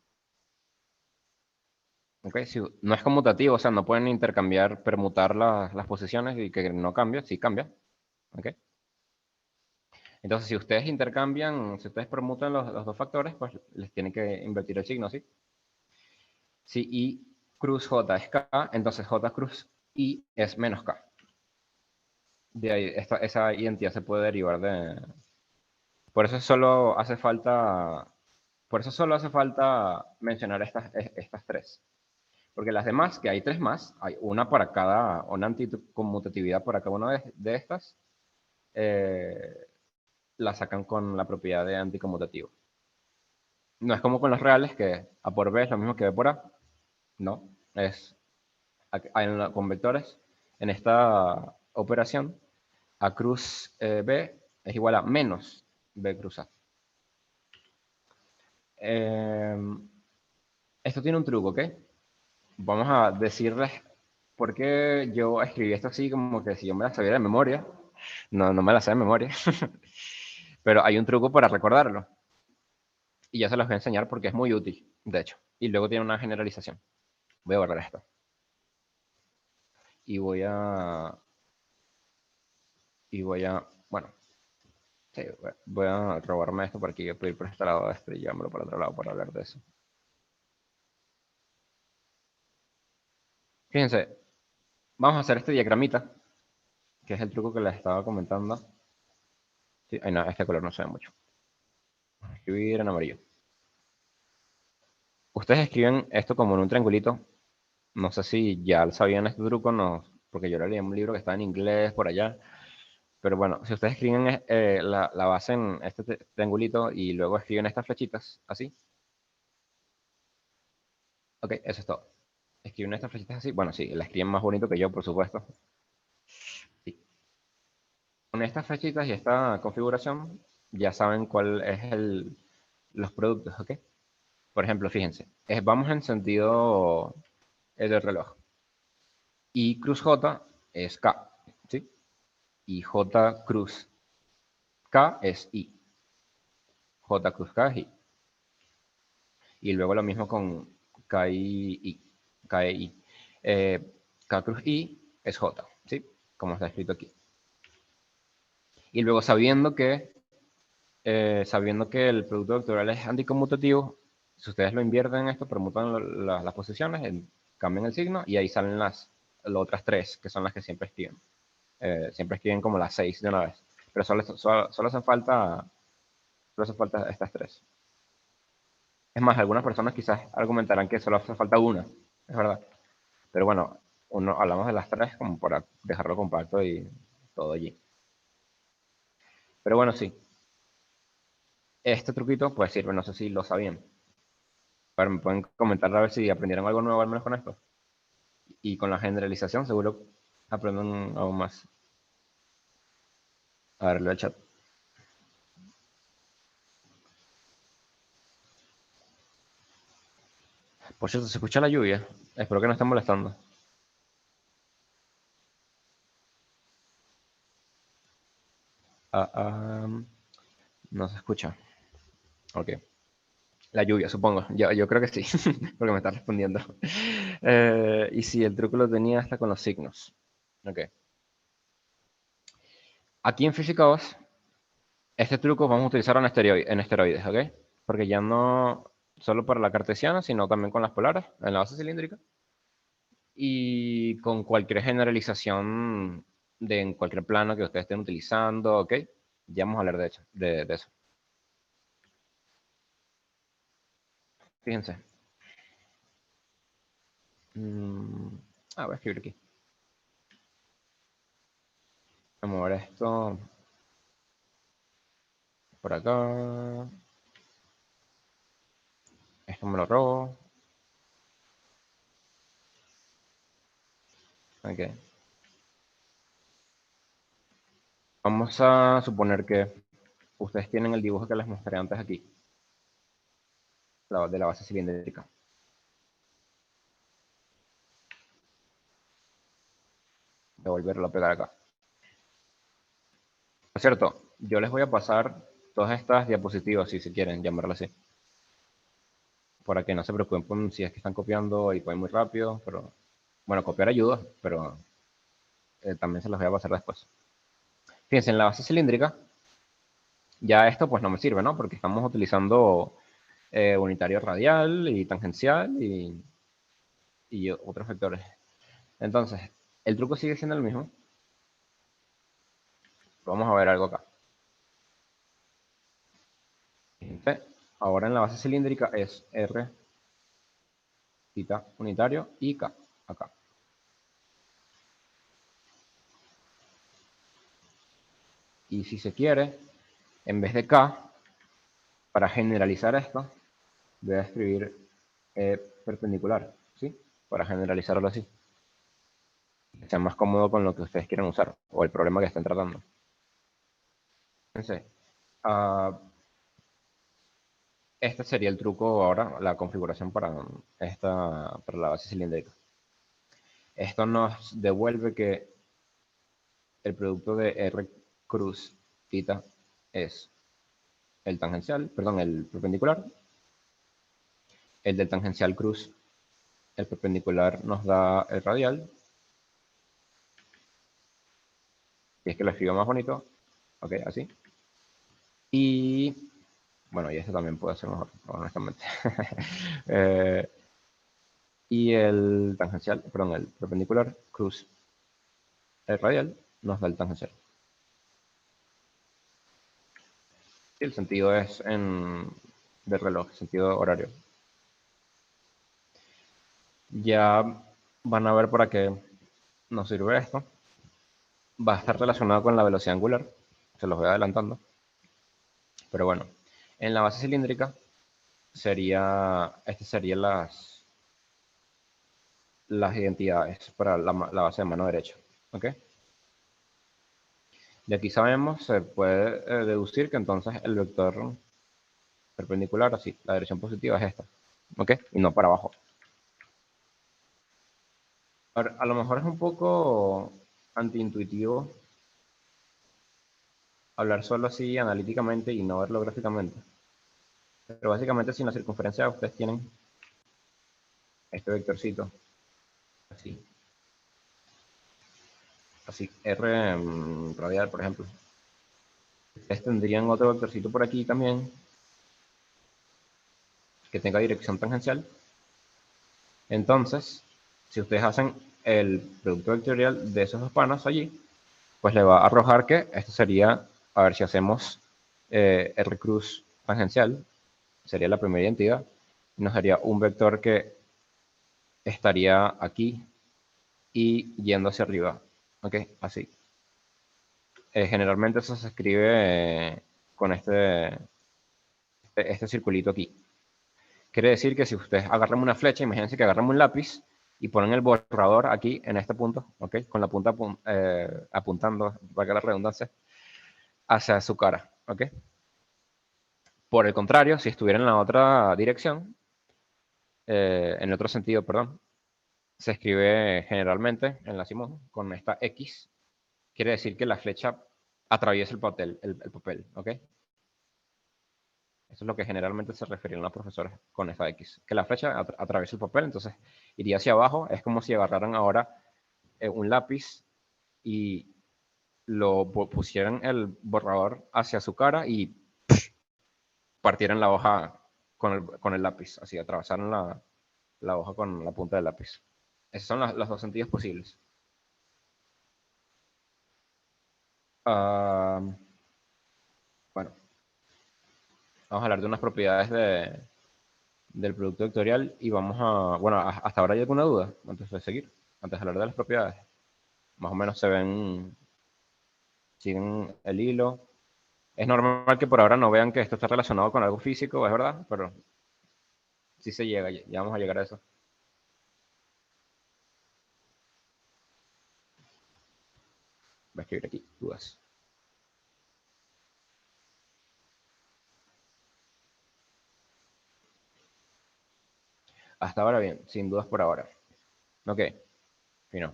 Speaker 1: Ok, si no es conmutativo, o sea, no pueden intercambiar, permutar las posiciones y que no cambie, sí cambia. Ok. Entonces, si ustedes intercambian, si ustedes permutan los dos factores, pues les tienen que invertir el signo, ¿sí? Si I cruz J es K, entonces J cruz I es menos K. De ahí, esa identidad se puede derivar de... Por eso solo hace falta... Por eso solo hace falta mencionar estas tres. Porque las demás, que hay tres más, hay una para cada, una anticonmutatividad para cada una de estas, la sacan con la propiedad de anticonmutativo. No es como con los reales, que A por B es lo mismo que B por A. No, es con vectores. En esta operación, A cruz B es igual a menos B cruz A. Esto tiene un truco, ¿ok? Vamos a decirles por qué yo escribí esto así, como que si yo me la sabía de memoria. No me la sé de memoria. Pero hay un truco para recordarlo. Y ya se los voy a enseñar porque es muy útil, de hecho. Y luego tiene una generalización. Voy a borrar esto. Y bueno, sí, voy a robarme esto porque yo puedo ir por este lado de esto y llevármelo para otro lado para hablar de eso. Fíjense, vamos a hacer este diagramita, que es el truco que les estaba comentando. Sí, ay, no, este color no se ve mucho. Vamos a escribir en amarillo. Ustedes escriben esto como en un triangulito. No sé si ya sabían este truco, no, porque yo leí un libro que está en inglés por allá. Pero bueno, si ustedes escriben la base en este triangulito y luego escriben estas flechitas, así. Ok, eso es todo. Escriben estas flechitas así. Bueno, sí, la escriben más bonito que yo, por supuesto. Sí. Con estas flechitas y esta configuración, ya saben cuál es los productos, ¿ok? Por ejemplo, fíjense, vamos en sentido del reloj. Y cruz J es K, ¿sí? Y J cruz K es I. J cruz K es I. Y luego lo mismo con K y I. K e I. K cruz I es J, ¿sí? Como está escrito aquí. Y luego sabiendo que el producto vectorial es anticonmutativo, si ustedes lo invierten en esto, permutan las posiciones, cambian el signo y ahí salen las otras tres, que son las que siempre escriben. Siempre escriben como las 6 de una vez. Pero solo hacen falta estas tres. Es más, algunas personas quizás argumentarán que solo hace falta una, es verdad. Pero bueno, hablamos de las tres como para dejarlo compacto y todo allí. Pero bueno, sí. Este truquito pues sirve, no sé si lo sabían. Pero me pueden comentar a ver si aprendieron algo nuevo al menos con esto. Y con la generalización seguro aprenden aún más. A ver, leo el chat. Por cierto, ¿se escucha la lluvia? Espero que no estén molestando. Ah, no se escucha. Ok. La lluvia, supongo. Yo creo que sí, porque me está respondiendo. Y sí, el truco lo tenía hasta con los signos. Ok. Aquí en Física 2, este truco vamos a utilizarlo en esteroides, ¿ok? Porque ya no solo para la cartesiana, sino también con las polares, en la base cilíndrica. Y con cualquier generalización en cualquier plano que ustedes estén utilizando, ¿ok? Ya vamos a hablar de eso. Fíjense. Mm, voy a escribir aquí. Vamos a mover esto por acá. Esto me lo robo. Ok. Vamos a suponer que ustedes tienen el dibujo que les mostré antes aquí, de la base cilíndrica. Voy a volverlo a pegar acá. Por cierto, yo les voy a pasar todas estas diapositivas, si se quieren llamarlo así, para que no se preocupen si es que están copiando y pueden muy rápido, pero bueno, copiar ayuda, pero también se los voy a pasar después. Fíjense, en la base cilíndrica, ya esto pues no me sirve, ¿no? Porque estamos utilizando unitario radial y tangencial y otros vectores. Entonces, el truco sigue siendo el mismo. Vamos a ver algo acá. Fíjense, ahora en la base cilíndrica es R, θ unitario y K acá. Y si se quiere, en vez de K, para generalizar esto, voy a escribir perpendicular, ¿sí? Para generalizarlo así. Que sea más cómodo con lo que ustedes quieran usar o el problema que estén tratando. Fíjense, uh, este sería el truco ahora, la configuración para la base cilíndrica. Esto nos devuelve que el producto de R cruz θ es el tangencial, perdón, el perpendicular. El del tangencial cruz, el perpendicular nos da el radial. Y es que lo escribo más bonito. Ok, así. Y bueno, y este también puede ser mejor, honestamente. eh, y el tangencial, perdón, el perpendicular cruz el radial nos da el tangencial. Y el sentido es de reloj, sentido horario. Ya van a ver para qué nos sirve esto. Va a estar relacionado con la velocidad angular. Se los voy adelantando. Pero bueno, en la base cilíndrica serían las identidades para la base de mano derecha. ¿Ok? De aquí sabemos, se puede deducir que entonces el vector perpendicular, así, la dirección positiva es esta. ¿Ok? Y no para abajo. A lo mejor es un poco antiintuitivo hablar solo así analíticamente y no verlo gráficamente. Pero básicamente si en la circunferencia ustedes tienen este vectorcito, así, así, R radial, por ejemplo. Ustedes tendrían otro vectorcito por aquí también, que tenga dirección tangencial. Entonces, si ustedes hacen el producto vectorial de esos dos panos allí, pues le va a arrojar que esto sería, a ver si hacemos R cruz tangencial, sería la primera identidad, nos daría un vector que estaría aquí y yendo hacia arriba. ¿Ok? Así. Generalmente eso se escribe con este circulito aquí. Quiere decir que si ustedes agarran una flecha, imagínense que agarran un lápiz y ponen el borrador aquí en este punto, ¿ok? Con la punta apuntando, valga la redundancia, hacia su cara, ¿ok? Por el contrario, si estuviera en la otra dirección, en el otro sentido, perdón, se escribe generalmente en la Simón con esta X. Quiere decir que la flecha atraviesa el papel, ¿ok? Eso es lo que generalmente se referían los profesores con esta X. Que la flecha atraviesa el papel, entonces iría hacia abajo. Es como si agarraran ahora un lápiz y lo pusieran el borrador hacia su cara y partieran la hoja con el lápiz. Así, atravesaran la hoja con la punta del lápiz. Esos son los dos sentidos posibles. Bueno, vamos a hablar de unas propiedades del producto vectorial y vamos a... Bueno, hasta ahora hay alguna duda antes de seguir, antes de hablar de las propiedades. Más o menos se ven, siguen el hilo. Es normal que por ahora no vean que esto está relacionado con algo físico, es verdad, pero sí se llega, ya vamos a llegar a eso. Voy a escribir aquí, dudas. Hasta ahora bien, sin dudas por ahora. Ok, fino.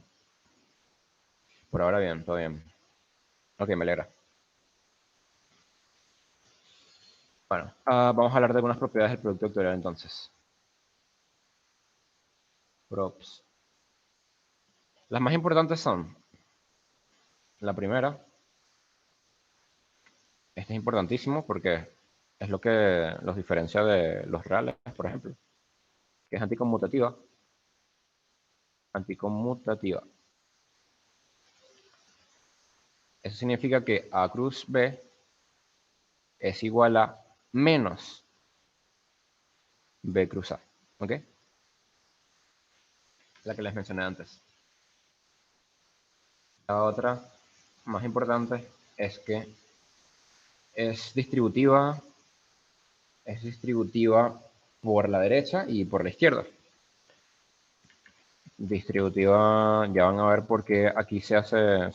Speaker 1: Por ahora bien, todo bien. Ok, me alegra. Bueno, vamos a hablar de algunas propiedades del producto vectorial entonces. Props. Las más importantes son, la primera, este es importantísimo porque es lo que los diferencia de los reales, por ejemplo, que es anticonmutativa. Anticonmutativa. Eso significa que A cruz B es igual a menos B cruz A. ¿Ok? La que les mencioné antes. La otra, más importante, es que es distributiva por la derecha y por la izquierda. Distributiva, ya van a ver por qué aquí se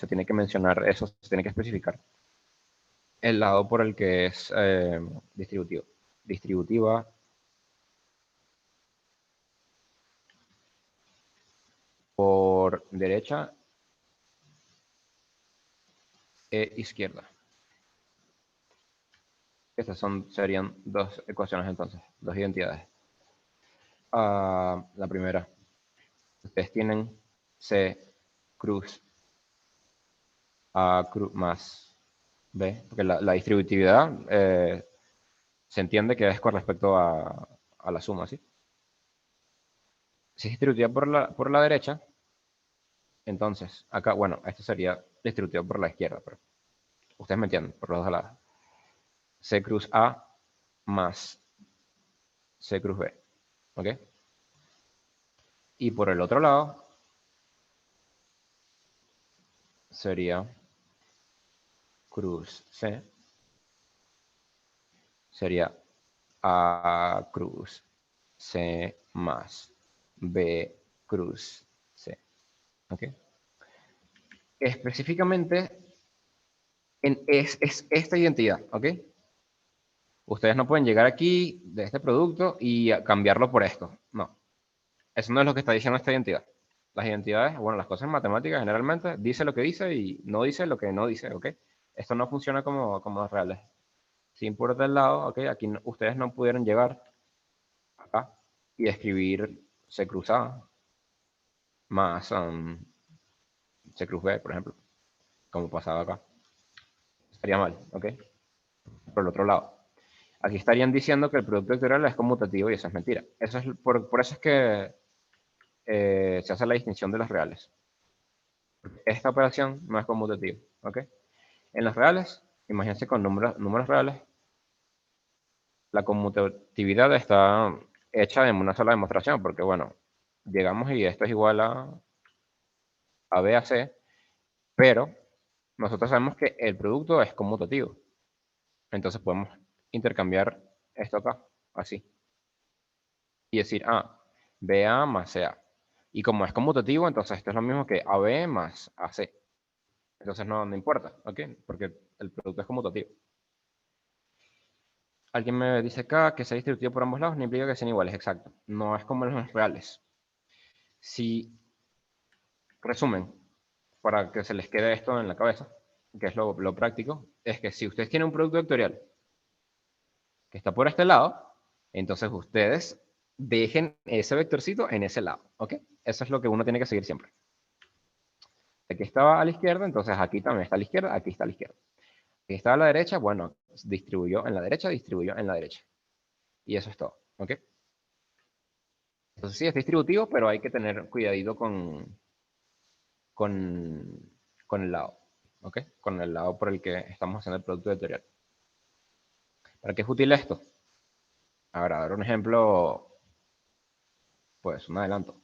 Speaker 1: tiene que mencionar eso, se tiene que especificar el lado por el que es distributivo. Distributiva por derecha e izquierda. Estas serían dos ecuaciones entonces, dos identidades. La primera, ustedes tienen C cruz A cruz más B, porque la distributividad se entiende que es con respecto a la suma, ¿sí? Si es distributiva por la derecha, entonces acá, bueno, esto sería distributiva por la izquierda, pero ustedes me entienden, por los dos lados. C cruz A más C cruz B, ¿ok? Y por el otro lado sería cruz C, sería A cruz C más B cruz C, ¿ok? Específicamente es esta identidad, ¿ok? Ustedes no pueden llegar aquí de este producto y cambiarlo por esto, no. Eso no es lo que está diciendo esta identidad. Las identidades, bueno, las cosas en matemáticas generalmente dice lo que dice y no dice lo que no dice, ¿ok? Esto no funciona como los reales. Si importa el lado, ¿ok? Aquí ustedes no pudieron llegar acá y escribir C cruz A más C cruz B, por ejemplo, como pasaba acá. Estaría mal, ¿ok? Por el otro lado. Aquí estarían diciendo que el producto vectorial es conmutativo y eso es mentira. Por eso es que se hace la distinción de los reales. Esta operación no es conmutativa, ¿ok? En los reales, imagínense con números reales, la conmutatividad está hecha en una sola demostración, porque bueno, llegamos y esto es igual a B a C, pero nosotros sabemos que el producto es conmutativo. Entonces podemos intercambiar esto acá, así, y decir, BA más CA. Y como es conmutativo, entonces esto es lo mismo que AB más AC. Entonces no importa, ¿ok? Porque el producto es conmutativo. Alguien me dice acá que sea distributivo por ambos lados no implica que sean iguales, exacto. No es como en los reales. Si resumen, para que se les quede esto en la cabeza, que es lo práctico, es que si ustedes tienen un producto vectorial que está por este lado, entonces ustedes dejen ese vectorcito en ese lado, ¿ok? Eso es lo que uno tiene que seguir siempre. Aquí estaba a la izquierda, entonces aquí también está a la izquierda, aquí está a la izquierda. Aquí estaba a la derecha, bueno, distribuyó en la derecha, distribuyó en la derecha. Y eso es todo, ¿ok? Entonces sí, es distributivo, pero hay que tener cuidadito con, con el lado, ¿ok? Con el lado por el que estamos haciendo el producto vectorial. ¿Para qué es útil esto? A ver un ejemplo, pues un adelanto.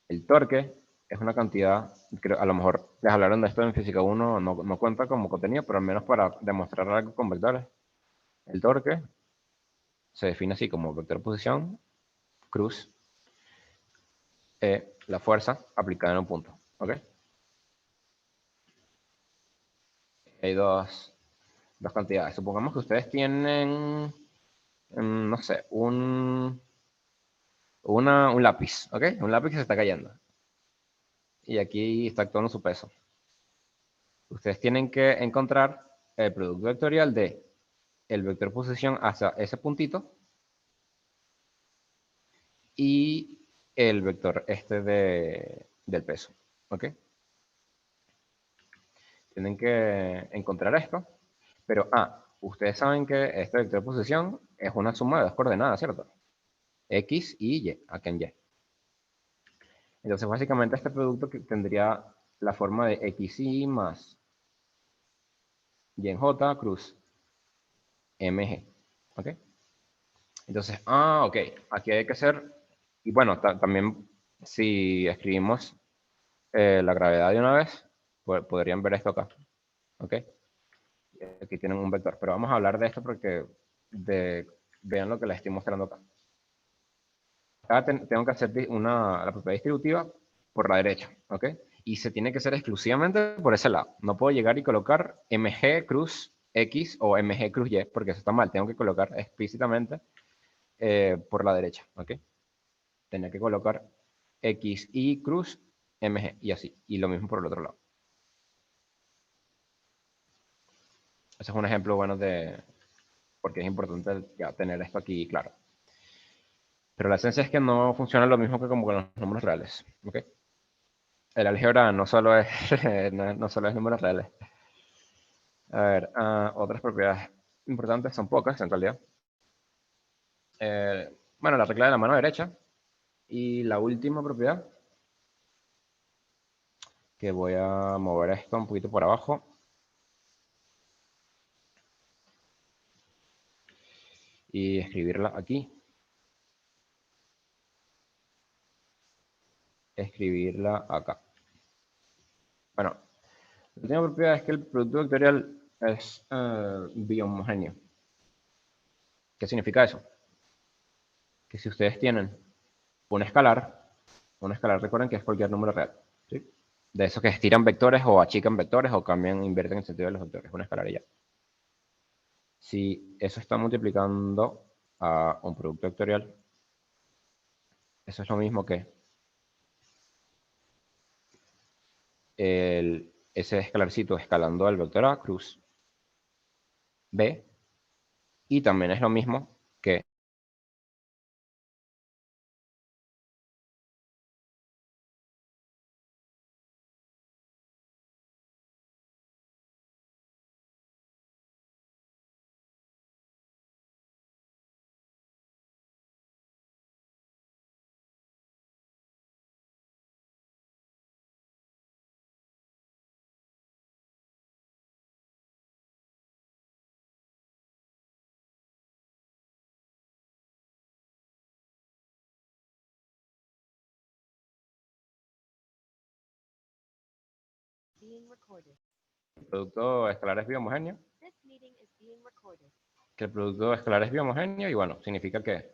Speaker 1: El torque es una cantidad, creo, a lo mejor les hablaron de esto en física 1, no cuenta como contenido, pero al menos para demostrar algo con vectores. El torque se define así como vector posición, cruz, la fuerza aplicada en un punto. ¿Ok? Hay dos cantidades. Supongamos que ustedes tienen, no sé, un lápiz. ¿Ok? Un lápiz que se está cayendo. Y aquí está actuando su peso. Ustedes tienen que encontrar el producto vectorial de el vector posición hacia ese puntito y el vector del peso. ¿Ok? Tienen que encontrar esto, pero ustedes saben que este vector de posición es una suma de dos coordenadas, ¿cierto? X y Y, acá en Y. Entonces, básicamente este producto que tendría la forma de XY más Y en J cruz MG. ¿Ok? Entonces, ok, aquí hay que hacer, y bueno, también si escribimos la gravedad de una vez, podrían ver esto acá. ¿Ok? Aquí tienen un vector, pero vamos a hablar de esto porque vean lo que les estoy mostrando acá. Acá tengo que hacer la propiedad distributiva por la derecha, ¿ok? Y se tiene que hacer exclusivamente por ese lado. No puedo llegar y colocar mg cruz x o mg cruz y, porque eso está mal. Tengo que colocar explícitamente por la derecha, ¿ok? Tenía que colocar x y cruz mg y así. Y lo mismo por el otro lado. Ese es un ejemplo bueno de porque es importante ya tener esto aquí claro. Pero la esencia es que no funciona lo mismo que como con los números reales, ¿ok? El álgebra no solo es, no solo es números reales. A ver, otras propiedades importantes son pocas en realidad. Bueno, la regla de la mano derecha. Y la última propiedad, que voy a mover esto un poquito por abajo. Y escribirla aquí. Escribirla acá. Bueno, la última propiedad es que el producto vectorial es bihomogéneo. ¿Qué significa eso? Que si ustedes tienen un escalar, recuerden que es cualquier número real, ¿sí? De esos que estiran vectores o achican vectores o cambian, invierten el sentido de los vectores, una escalar y ya. Si eso está multiplicando a un producto vectorial, eso es lo mismo que ese escalarcito escalando al vector A, cruz B, y también es lo mismo que El producto escalar es bihomogéneo. Que el producto escalar es bihomogéneo y bueno, significa que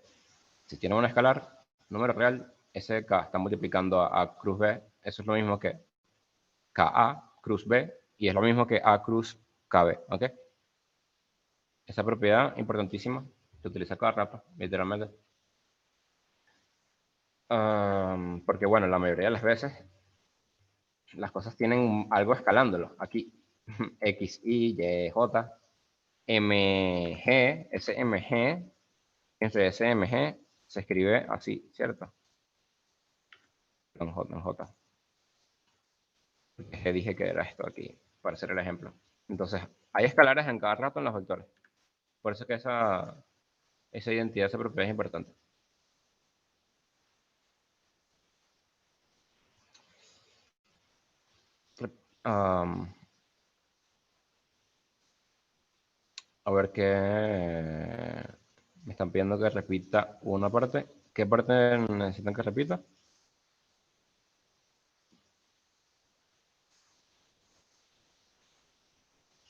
Speaker 1: si tiene un escalar, número real, ese de K está multiplicando a A cruz B, eso es lo mismo que KA cruz B y es lo mismo que A cruz KB, ¿ok? Esa propiedad importantísima se utiliza cada rato, literalmente. Porque bueno, la mayoría de las veces las cosas tienen algo escalándolo. Aquí, X, Y, Y, J, MG, SMG, fíjense, SMG se escribe así, ¿cierto? En J, en J. Que dije que era esto aquí, para hacer el ejemplo. Entonces, hay escalares en cada rato en los vectores. Por eso que esa identidad, esa propiedad es importante. A ver qué me están pidiendo que repita una parte. ¿Qué parte necesitan que repita?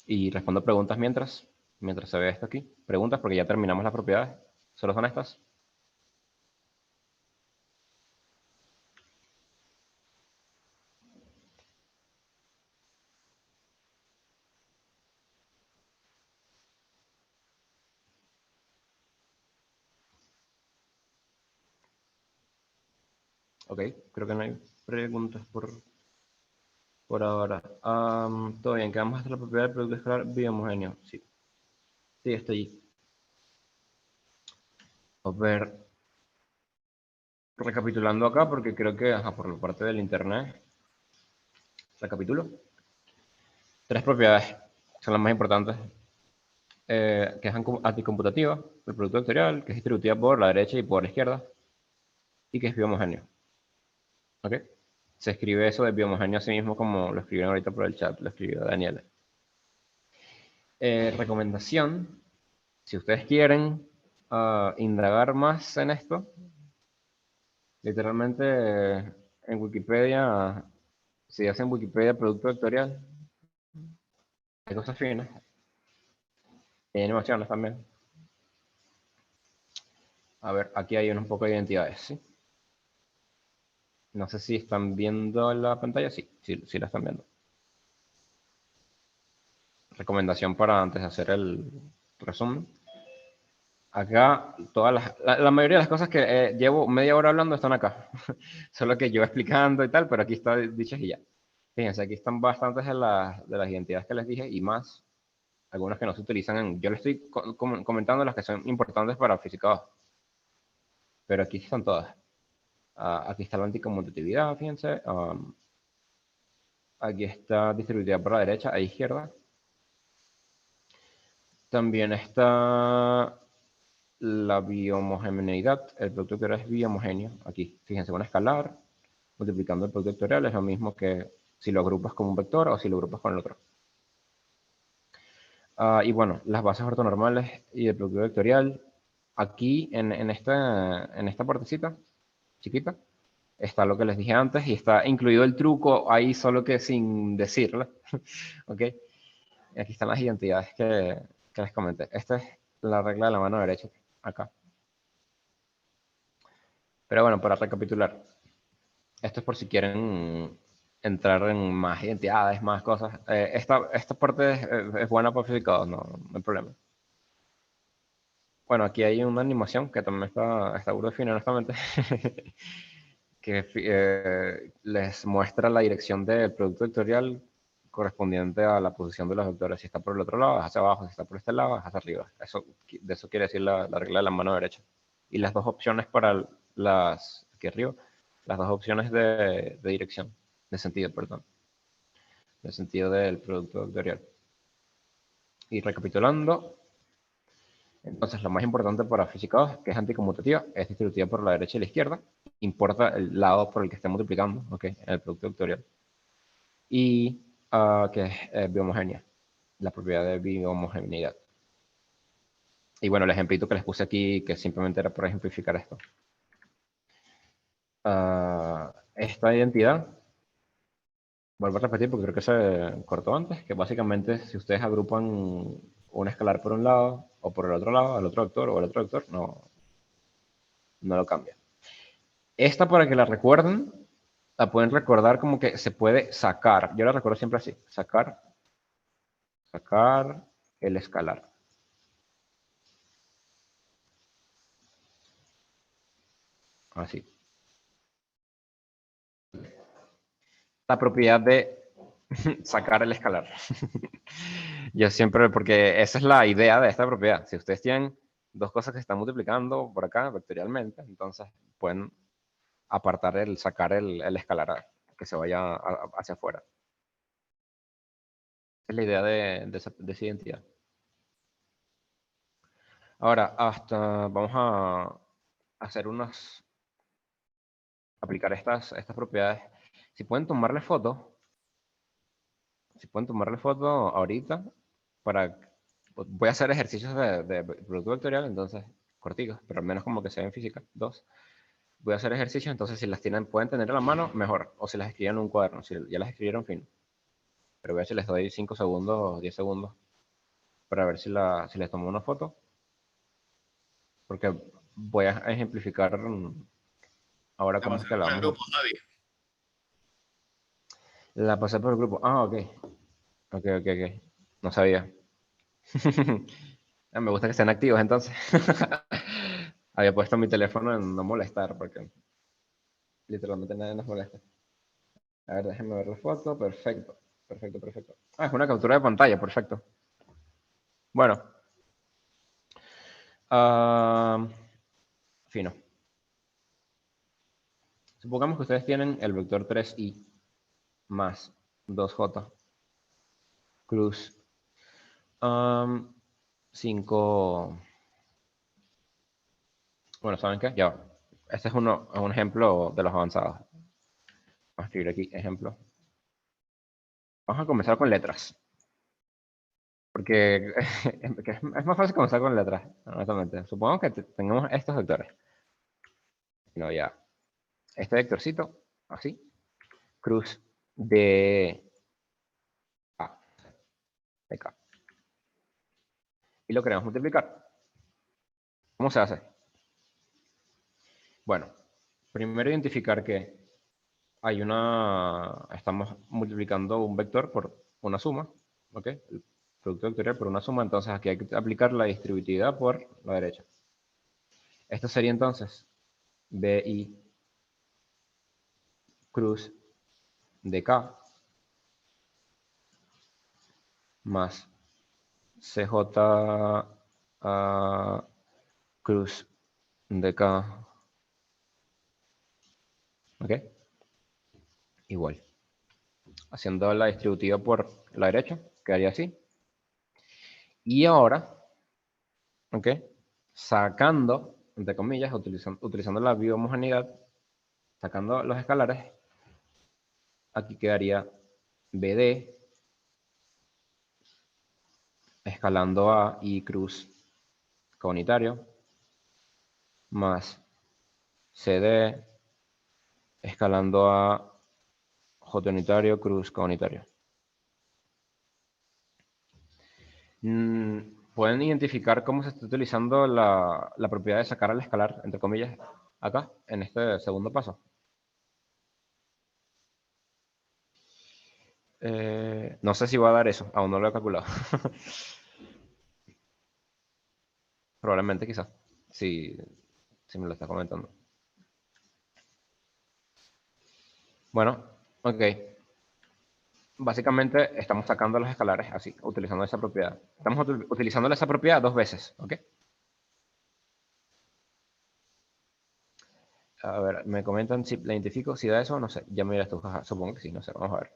Speaker 1: Y respondo preguntas mientras se ve esto aquí. Preguntas porque ya terminamos las propiedades. ¿Solo son estas? Ok, creo que no hay preguntas por ahora. Todo bien, quedamos hasta la propiedad del producto escalar bihomogéneo. Sí, sí, estoy. A ver, recapitulando acá, porque creo que por la parte del internet, recapitulo. Tres propiedades son las más importantes, que es anticomputativa, el producto vectorial, que es distributiva por la derecha y por la izquierda, y que es bihomogéneo. ¿Ok? Se escribe eso de bihomogéneo así mismo como lo escribieron ahorita por el chat, lo escribió Daniela. Recomendación, si ustedes quieren indagar más en esto, literalmente en Wikipedia, si hacen Wikipedia producto vectorial, hay cosas finas, hay animaciones también. A ver, aquí hay un poco de identidades, ¿sí? No sé si están viendo la pantalla, sí la están viendo. Recomendación para antes de hacer el resumen. Acá, la mayoría de las cosas que llevo media hora hablando están acá. Solo que yo explicando y tal, pero aquí está dichas y ya. Fíjense, aquí están bastantes de las identidades que les dije y más. Algunas que no se utilizan yo les estoy comentando las que son importantes para física 2. Pero aquí están todas. Aquí está la anticonmutatividad, fíjense. Aquí está distribuida por la derecha e izquierda. También está la biohomogeneidad. El producto vectorial es biohomogéneo. Aquí, fíjense, un escalar multiplicando el producto vectorial es lo mismo que si lo agrupas con un vector o si lo agrupas con el otro. Y bueno, las bases ortonormales y el producto vectorial. Aquí, en esta partecita chiquita, está lo que les dije antes y está incluido el truco ahí, solo que sin decirlo. ¿Ok? Y aquí están las identidades que les comenté. Esta es la regla de la mano derecha, acá. Pero bueno, para recapitular, esto es por si quieren entrar en más identidades, más cosas. Esta parte es buena para física, no hay problema. Bueno, aquí hay una animación que también está burda de fina, honestamente, que les muestra la dirección del producto vectorial correspondiente a la posición de los vectores. Si está por el otro lado, es hacia abajo; si está por este lado, es hacia arriba. De eso quiere decir la regla de la mano derecha. Y las dos opciones para aquí arriba, las dos opciones de dirección, de sentido, perdón, de sentido del producto vectorial. Y recapitulando, entonces lo más importante para física 2, que es anticonmutativa, es distributiva por la derecha y la izquierda. Importa el lado por el que esté multiplicando, ¿ok? En el producto vectorial. Y que es bihomogénea, la propiedad de bihomogeneidad. Y bueno, el ejemplito que les puse aquí, que simplemente era para ejemplificar esto. Esta identidad vuelvo a repetir porque creo que se cortó antes, que básicamente si ustedes agrupan un escalar por un lado o por el otro lado, al otro vector o al otro vector, no lo cambia. Esta para que la recuerden, la pueden recordar como que se puede sacar. Yo la recuerdo siempre así, sacar el escalar. Así. La propiedad de sacar el escalar. Yo siempre, porque esa es la idea de esta propiedad. Si ustedes tienen dos cosas que se están multiplicando por acá vectorialmente, entonces pueden apartar sacar el escalar que se vaya hacia afuera. Esa es la idea de esa identidad. Ahora, vamos a hacer aplicar estas propiedades. Si pueden tomarle foto, ahorita, voy a hacer ejercicios de producto vectorial, entonces, corticos, pero al menos como que sea en física, dos. Voy a hacer ejercicios, entonces si las pueden tener a la mano, mejor. O si las escriben en un cuaderno, si ya las escribieron, fin. Pero voy a ver si les doy 5 segundos o 10 segundos para ver si les tomo una foto. Porque voy a ejemplificar ahora
Speaker 2: La
Speaker 1: cómo es
Speaker 2: pasé
Speaker 1: que la
Speaker 2: por el
Speaker 1: vamos a...
Speaker 2: grupo, Javi.
Speaker 1: La pasé por el grupo. Ah, ok. Ok. No sabía. Me gusta que estén activos entonces. Había puesto mi teléfono en no molestar porque literalmente nadie nos molesta. A ver, déjenme ver la foto. Perfecto. Ah, es una captura de pantalla, perfecto. Bueno. Fino. Supongamos que ustedes tienen el vector 3i más 2j cruz 5. Bueno, ¿saben qué? Ya. Este es un ejemplo de los avanzados. Vamos a escribir aquí ejemplo. Vamos a comenzar con letras. Porque es más fácil comenzar con letras, honestamente. Supongo que tengamos estos vectores. No, ya. Este vectorcito, así. Cruz de A, de K. Y lo queremos multiplicar. ¿Cómo se hace? Bueno, primero identificar que estamos multiplicando un vector por una suma, ¿ok? El producto vectorial por una suma, entonces aquí hay que aplicar la distributividad por la derecha. Esto sería entonces BI cruz de K más CJ cruz de K, ¿ok? Igual. Haciendo la distributiva por la derecha, quedaría así. Y ahora, ¿ok? Sacando, entre comillas, utilizando la bihomogeneidad, sacando los escalares, aquí quedaría BD escalando a I cruz counitario más CD escalando a J unitario cruz counitario. ¿Pueden identificar cómo se está utilizando la propiedad de sacar al escalar, entre comillas, acá, en este segundo paso? No sé si va a dar eso, aún no lo he calculado. Probablemente, quizás, si me lo está comentando. Bueno, ok. Básicamente estamos sacando los escalares así, utilizando esa propiedad. Estamos utilizando esa propiedad dos veces, ¿ok? A ver, me comentan si la identifico, si da eso, no sé. Ya me dirás tú, jaja, supongo que sí, no sé, vamos a ver.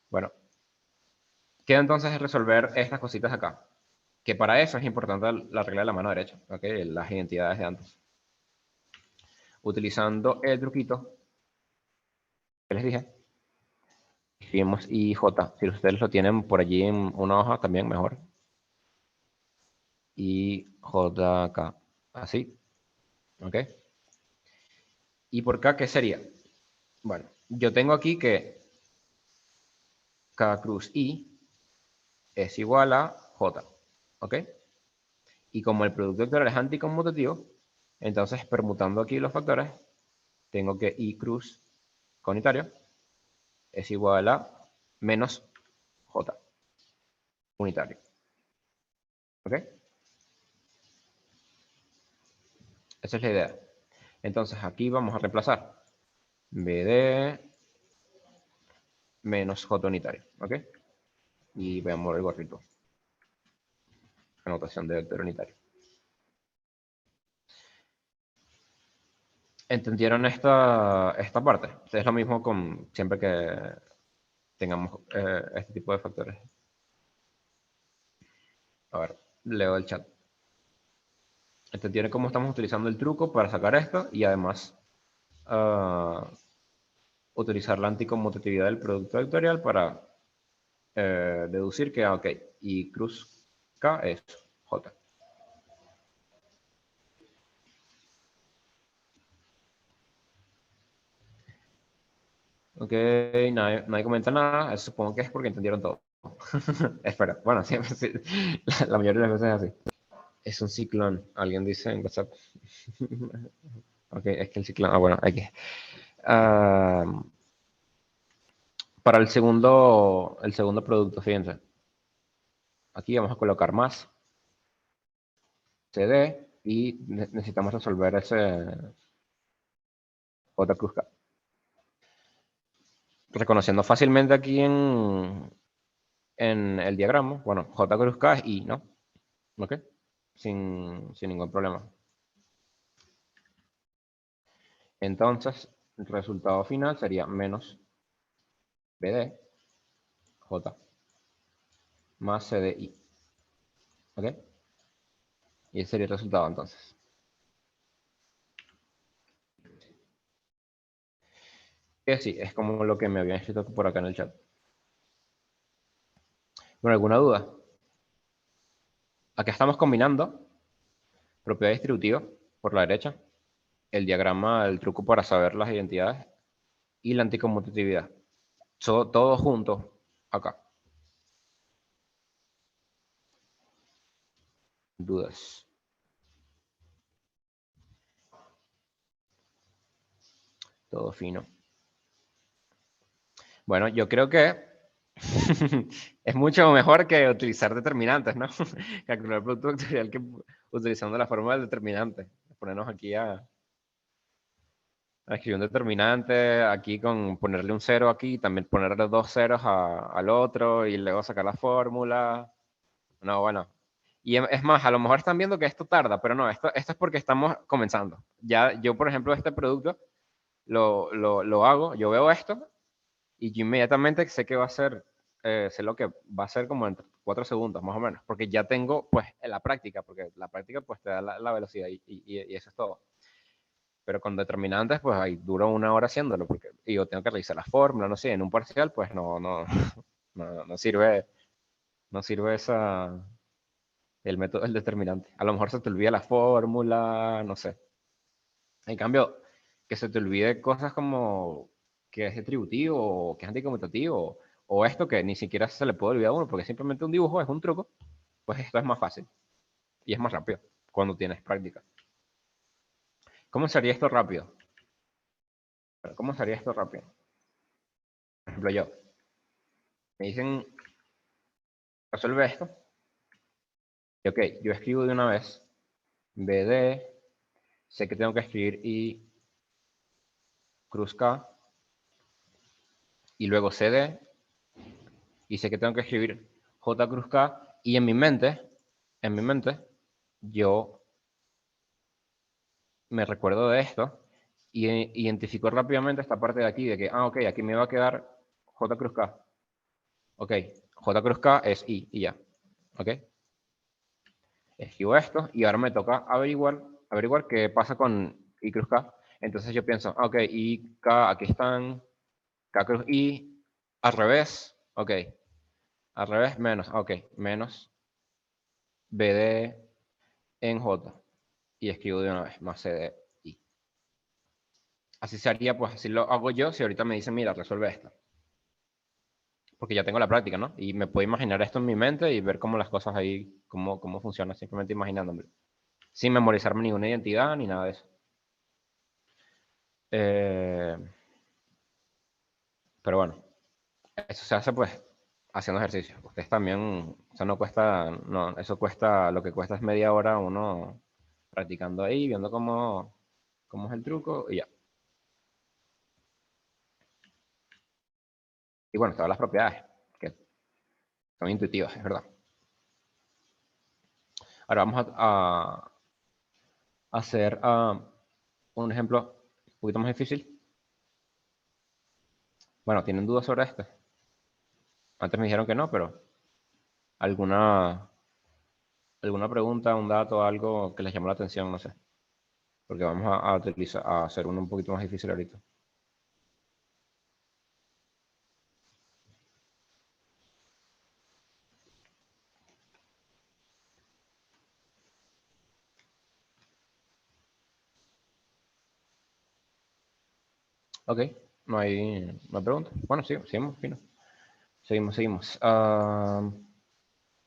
Speaker 1: Bueno, queda entonces resolver estas cositas acá. Que para eso es importante la regla de la mano derecha, ¿ok? Las identidades de antes. Utilizando el truquito que les dije, escribimos IJ. Si ustedes lo tienen por allí en una hoja, también mejor. IJK. Así, ¿ok? ¿Y por K qué sería? Bueno, yo tengo aquí que K cruz I es igual a J, ¿ok? Y como el producto vectorial es anticonmutativo, entonces permutando aquí los factores, tengo que I cruz unitario es igual a menos J unitario, ¿ok? Esa es la idea. Entonces aquí vamos a reemplazar BD menos J unitario, ¿ok? Y veamos el gorrito. Anotación de vector unitario. ¿Entendieron esta parte? Es lo mismo con siempre que tengamos este tipo de factores. A ver, leo el chat. ¿Entendieron cómo estamos utilizando el truco para sacar esto? Y además utilizar la anticonmutatividad del producto vectorial para deducir que, ok, y cruz K es J. Ok, nadie comenta nada. Supongo que es porque entendieron todo. Espera, bueno, siempre, sí, la mayoría de las veces es así. Es un ciclón, alguien dice en WhatsApp. Ok, es que el ciclón. Ah, bueno, hay que. Para el segundo producto, fíjense. Aquí vamos a colocar más CD y necesitamos resolver ese J cruz K. Reconociendo fácilmente aquí en el diagrama, bueno, J cruz K es I, ¿no? ¿Ok? Sin ningún problema. Entonces, el resultado final sería menos BD J más CDI. ¿Ok? Y ese sería el resultado entonces. Que sí, es como lo que me habían escrito por acá en el chat. Bueno, ¿alguna duda? Acá estamos combinando propiedad distributiva por la derecha, el diagrama, el truco para saber las identidades y la anticonmutatividad. Todos juntos acá. Dudas. Todo fino. Bueno, yo creo que es mucho mejor que utilizar determinantes, ¿no? Calcular el producto vectorial que utilizando la forma del determinante. Ponernos aquí a escribir un determinante, aquí con ponerle un cero aquí, también ponerle dos ceros al otro y luego sacar la fórmula. No, bueno. Y es más, a lo mejor están viendo que esto tarda, pero no, esto es porque estamos comenzando. Ya yo, por ejemplo, este producto lo hago, yo veo esto y yo inmediatamente sé que va a ser, sé lo que va a ser como en 4 segundos más o menos, porque ya tengo pues la práctica, porque la práctica pues te da la velocidad y eso es todo. Pero con determinantes pues ahí duro una hora haciéndolo, porque y yo tengo que revisar la fórmula, no sé, en un parcial pues no sirve, no sirve el método del determinante. A lo mejor se te olvida la fórmula, no sé. En cambio, que se te olvide cosas como que es distributivo, o que es anticonmutativo, o esto que ni siquiera se le puede olvidar a uno, porque simplemente un dibujo es un truco, pues esto es más fácil y es más rápido cuando tienes práctica. ¿Cómo sería esto rápido? ¿Cómo sería esto rápido? Por ejemplo, me dicen, resuelve esto, y ok, yo escribo de una vez, BD, sé que tengo que escribir I cruz K, y luego CD, y sé que tengo que escribir J cruz K, y en mi mente, yo me recuerdo de esto y identifico rápidamente esta parte de aquí, de que, ok, aquí me va a quedar J cruz K. Ok, J cruz K es I, y ya. Ok, escribo esto y ahora me toca averiguar qué pasa con I cruz K. Entonces yo pienso, ok, I, K, aquí están, K cruz I, al revés, ok, al revés, menos, ok, menos BD en J. Y escribo de una vez, más CDI. Así se haría, pues así lo hago yo si ahorita me dicen, mira, resuelve esto. porque ya tengo la práctica, ¿no? Y me puedo imaginar esto en mi mente y ver cómo las cosas ahí, cómo funciona, simplemente imaginándome. Sin memorizarme ninguna identidad ni nada de eso. Eh, pero bueno, eso se hace pues haciendo ejercicio. Ustedes también, eso no cuesta, no, eso cuesta, lo que cuesta es media hora uno practicando ahí, viendo cómo es el truco y ya. Y bueno, todas las propiedades, que son intuitivas, es verdad. Ahora vamos a hacer un ejemplo un poquito más difícil. Bueno, ¿tienen dudas sobre este? Antes me dijeron que no, pero ¿alguna, alguna pregunta, un dato, algo que les llamó la atención? No sé. Porque vamos a hacer uno un poquito más difícil ahorita. Ok, no hay pregunta. Bueno, sí, seguimos, fino. Seguimos.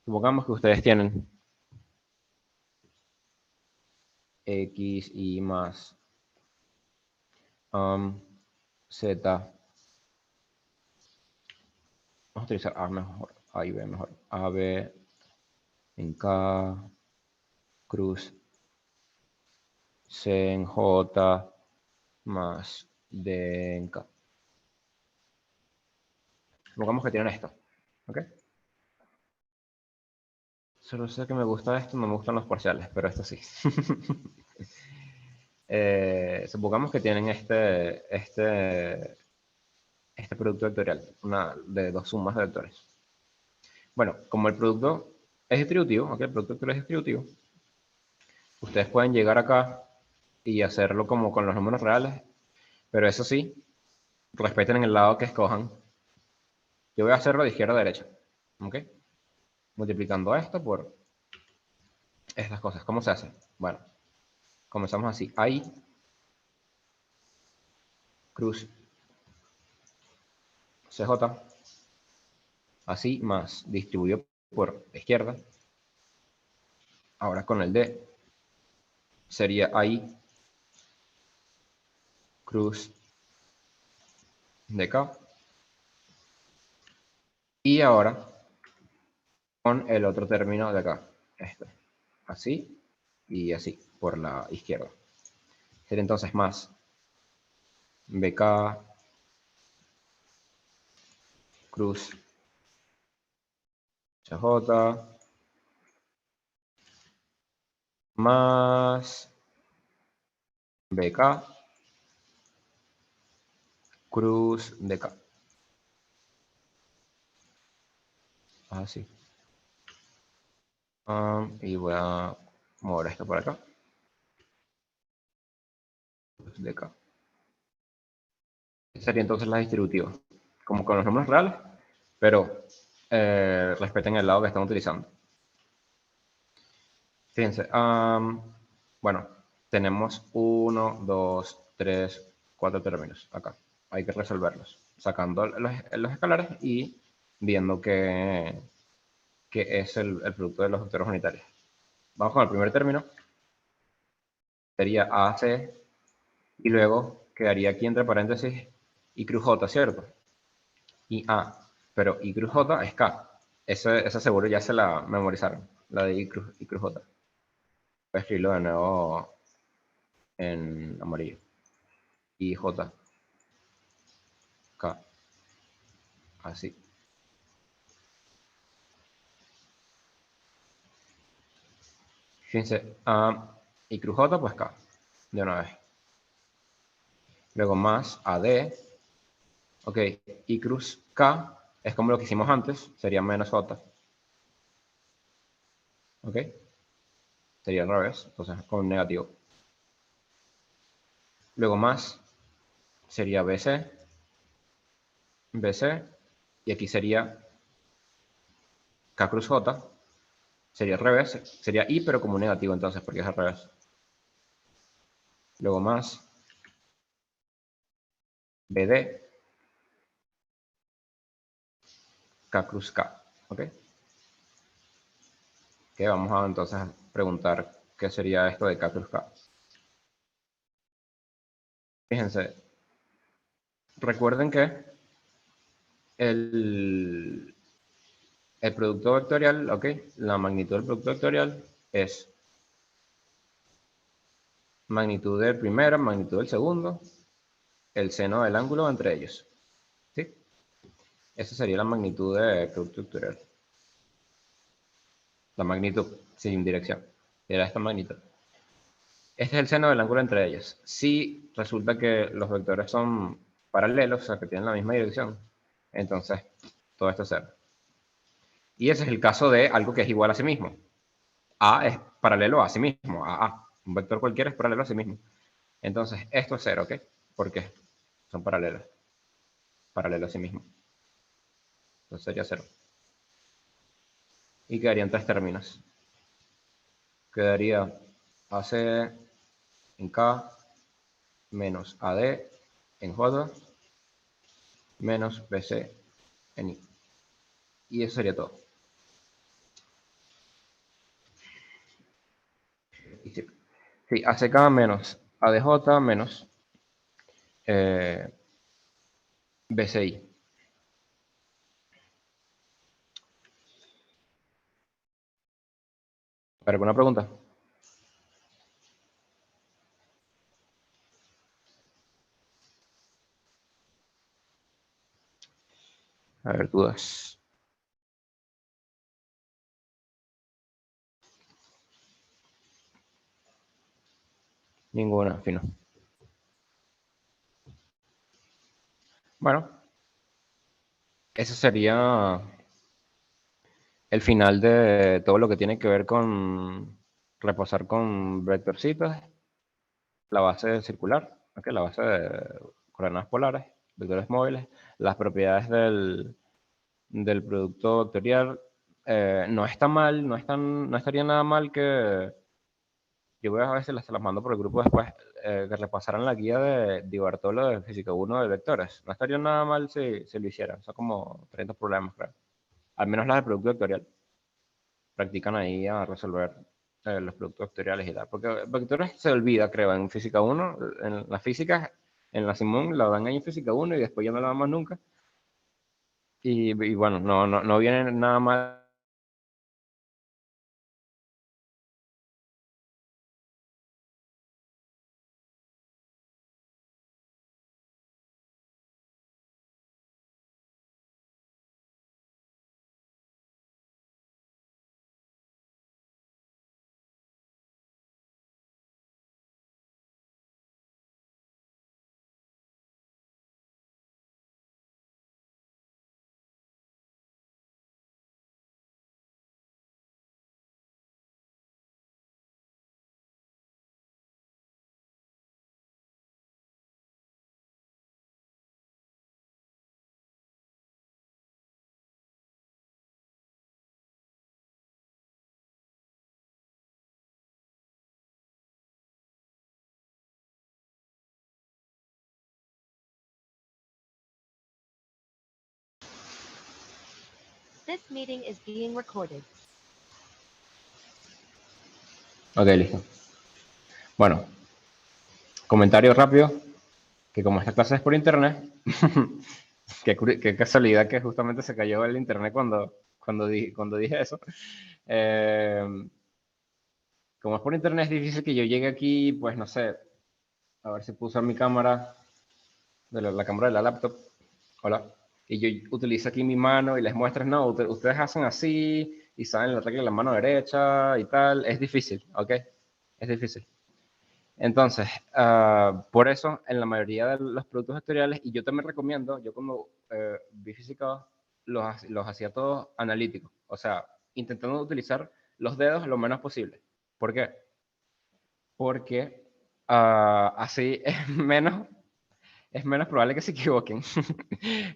Speaker 1: Supongamos que ustedes tienen X y más Z. Vamos a utilizar A mejor, A y B mejor. A, B en K, cruz C en J, más D en K. Supongamos que tienen esto. ¿Ok? Solo sé que me gusta esto, no me gustan los parciales, pero esto sí. Supongamos que tienen este producto vectorial, una de dos sumas de vectores. Bueno, como el producto es distributivo, ¿ok? El producto vectorial es distributivo, ustedes pueden llegar acá y hacerlo como con los números reales, pero eso sí, respeten en el lado que escojan. Yo voy a hacerlo de izquierda a derecha, ¿ok? Multiplicando esto por estas cosas. ¿Cómo se hace? Bueno, comenzamos así. Ahí, cruz, CJ, así, más distribuido por izquierda. Ahora con el D, sería ahí, cruz, DK. Y ahora con el otro término de acá, este, así y así, por la izquierda. Sería entonces más BK, cruz, CJ, más BK, cruz, DK. Así. Y voy a mover esto por acá. DK. Sería entonces la distributiva, como con los números reales, pero respeten el lado que están utilizando. Fíjense, bueno, tenemos 1, 2, 3, 4 términos acá. Hay que resolverlos, sacando los escalares y viendo qué es el producto de los vectores unitarios. Vamos con el primer término. Sería AC y luego quedaría aquí entre paréntesis I cruz J, ¿cierto? Y A, pero I cruz J es K. Esa seguro ya se la memorizaron, la de I cruz J. Voy a escribirlo de nuevo en amarillo. I J, K, así. Fíjense, I cruz J, pues K, de una vez. Luego más AD, ok, I cruz K es como lo que hicimos antes, sería menos J. Ok, sería al revés, entonces con negativo. Luego más sería BC, BC, y aquí sería K cruz J, sería al revés, sería I pero como negativo entonces, porque es al revés. Luego más BD, K cruz K, ¿ok? Que vamos a entonces preguntar qué sería esto de K cruz K. Fíjense, recuerden que el, el producto vectorial, ¿ok? La magnitud del producto vectorial es magnitud del primero, magnitud del segundo, el seno del ángulo entre ellos, ¿sí? Esa sería la magnitud del producto vectorial. La magnitud, sin dirección. Era esta magnitud. Este es el seno del ángulo entre ellos. Si resulta que los vectores son paralelos, o sea, que tienen la misma dirección, entonces todo esto es cero. Y ese es el caso de algo que es igual a sí mismo. A es paralelo a sí mismo, a A. Un vector cualquiera es paralelo a sí mismo. Entonces, esto es cero, ¿ok? ¿Por qué? Son paralelos. Paralelo a sí mismo. Entonces sería cero. Y quedarían tres términos. Quedaría AC en K menos AD en J menos BC en I. Y eso sería todo. Y sí, sí, ACK menos ADJ menos BCI. ¿Alguna pregunta? A ver, dudas. Ninguna, fino. Bueno, eso sería el final de todo lo que tiene que ver con repasar con vectorcitos, la base circular, ¿okay? La base de coordenadas polares, vectores móviles, las propiedades del producto vectorial. No está mal, no estaría nada mal que yo voy a ver si las mando por el grupo después, que repasaran la guía de Bartolo de Física 1 de vectores. No estaría nada mal si lo hicieran. Son como 30 problemas, creo. Al menos las de producto vectorial. Practican ahí a resolver los productos vectoriales y tal. Porque vectores se olvida, creo, en Física 1. En la física, en la Simón, la dan ahí en Física 1 y después ya no la damos nunca. Y bueno, no viene nada mal.
Speaker 2: This meeting is being recorded.
Speaker 1: Ok, listo. Bueno, comentario rápido, que como esta clase es por internet, qué casualidad que justamente se cayó el internet cuando dije eso. Eh, como es por internet es difícil que yo llegue aquí, pues no sé, a ver si puedo usar mi cámara, la cámara de la laptop. Hola. Y yo utilizo aquí mi mano y les muestro, no, ustedes hacen así y saben la regla de la mano derecha y tal. Es difícil, ¿ok? Es difícil. Entonces, por eso, en la mayoría de los productos vectoriales, y yo también recomiendo, yo como vi física, los hacía todos analíticos, o sea, intentando utilizar los dedos lo menos posible. ¿Por qué? Porque así es menos probable que se equivoquen.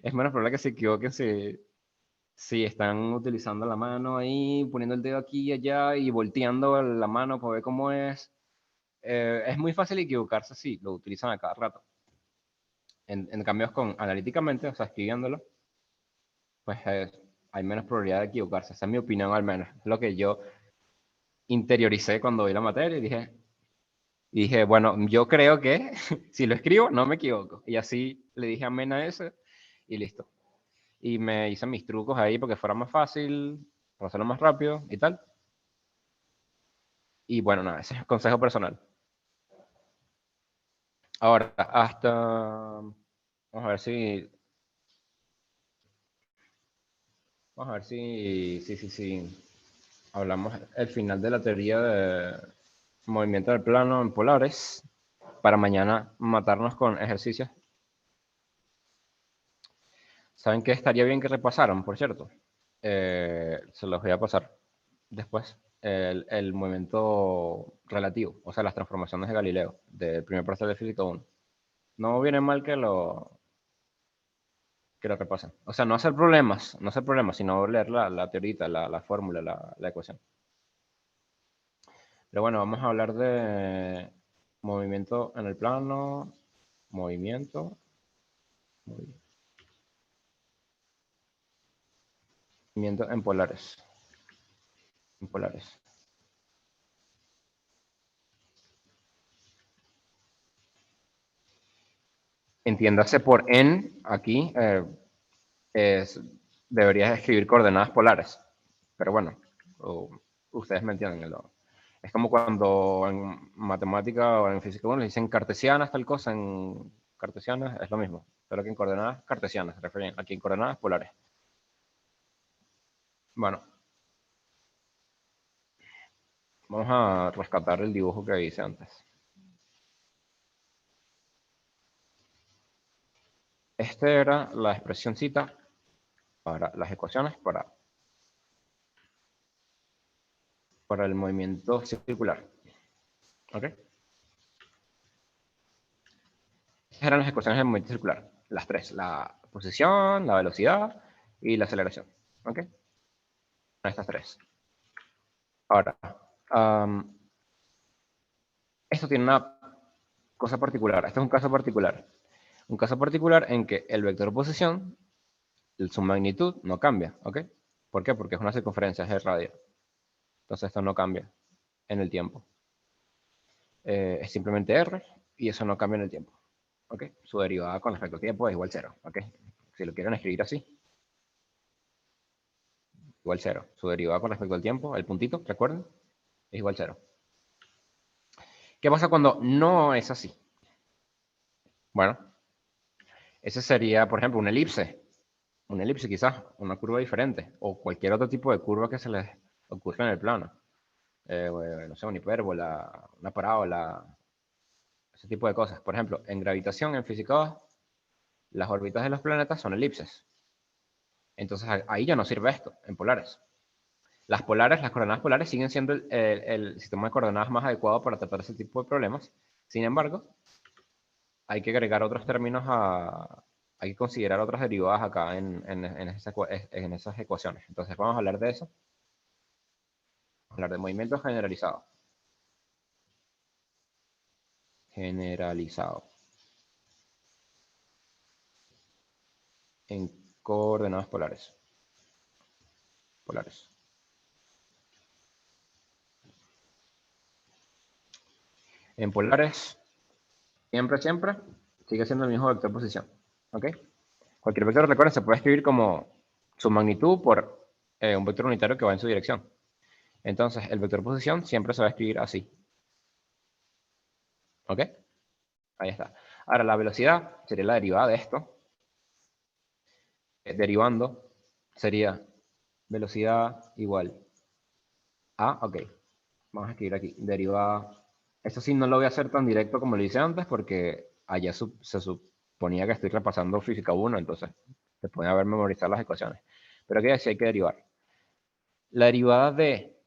Speaker 1: Es menos probable que se equivoquen si están utilizando la mano ahí, poniendo el dedo aquí y allá y volteando la mano para ver cómo es. Es muy fácil equivocarse si lo utilizan a cada rato. En cambio, con analíticamente, o sea, escribiéndolo, pues hay menos probabilidad de equivocarse. Esa es mi opinión al menos. Es lo que yo interioricé cuando vi la materia y dije, bueno, yo creo que si lo escribo no me equivoco. Y así le dije amén a eso y listo. Y me hice mis trucos ahí porque fuera más fácil, para hacerlo más rápido y tal. Y bueno, nada, ese es el consejo personal. Ahora, vamos a ver si... Vamos a ver si hablamos el final de la teoría de movimiento del plano en polares para mañana matarnos con ejercicios. ¿Saben qué estaría bien que repasaran, por cierto? Se los voy a pasar después. El movimiento relativo, o sea, las transformaciones de Galileo, del primer parcial de física 1. No viene mal que lo repasen. O sea, no hacer problemas, sino leer la teoría, la fórmula, la ecuación. Pero bueno, vamos a hablar de movimiento en el plano, movimiento, movimiento en polares. En polares. Entiéndase por en, aquí, deberías escribir coordenadas polares. Pero bueno, ustedes me entienden. Es como cuando en matemática o en física 1 dicen cartesianas, tal cosa, en cartesianas es lo mismo. Pero que en coordenadas cartesianas, se refieren aquí en coordenadas polares. Bueno, vamos a rescatar el dibujo que hice antes. Esta era la expresioncita para las ecuaciones para el movimiento circular. ¿Ok? Estas eran las ecuaciones del movimiento circular. Las tres. La posición, la velocidad y la aceleración. ¿Ok? Estas tres. Ahora, esto tiene una cosa particular. Este es un caso particular. Un caso particular en que el vector posición, su magnitud, no cambia. ¿Ok? ¿Por qué? Porque es una circunferencia, es el radio. Entonces esto no cambia en el tiempo. Es simplemente R y eso no cambia en el tiempo. ¿Ok? Su derivada con respecto al tiempo es igual a 0. ¿Ok? Si lo quieren escribir así, igual 0. Su derivada con respecto al tiempo, el puntito, recuerden, es igual a 0. ¿Qué pasa cuando no es así? Bueno, ese sería, por ejemplo, una elipse. Una elipse quizás, una curva diferente, o cualquier otro tipo de curva que se les ocurra en el plano. No sé, una hipérbola, una parábola, ese tipo de cosas. Por ejemplo, en gravitación, en física 2, las órbitas de los planetas son elipses. Entonces ahí ya no sirve esto, en polares. Las polares, las coordenadas polares siguen siendo el sistema de coordenadas más adecuado para tratar ese tipo de problemas. Sin embargo, hay que agregar otros términos hay que considerar otras derivadas acá en esas ecuaciones. Entonces vamos a hablar de eso. Vamos a hablar de movimiento generalizado. Generalizado. En coordenadas polares. Polares. En polares, siempre, sigue siendo el mismo vector posición. ¿Ok? Cualquier vector, recuerden, se puede escribir como su magnitud por un vector unitario que va en su dirección. Entonces, el vector posición siempre se va a escribir así. ¿Ok? Ahí está. Ahora, la velocidad sería la derivada de esto. Derivando sería velocidad igual a, ok, vamos a escribir aquí, derivada. Eso sí, no lo voy a hacer tan directo como lo hice antes, porque allá se suponía que estoy repasando física 1, entonces se pueden haber memorizado las ecuaciones. Pero aquí sí hay que derivar. La derivada de,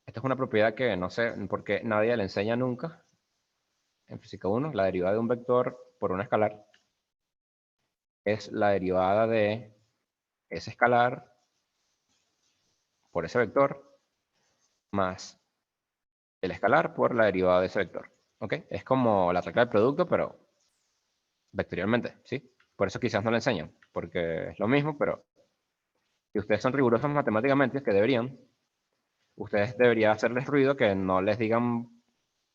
Speaker 1: esta es una propiedad que no sé por qué nadie le enseña nunca en física 1, la derivada de un vector por una escalar es la derivada de ese escalar por ese vector más el escalar por la derivada de ese vector. ¿Ok? Es como la regla del producto, pero vectorialmente, ¿sí? Por eso quizás no le enseñan, porque es lo mismo, pero si ustedes son rigurosos matemáticamente, que deberían, ustedes deberían hacerles ruido que no les digan,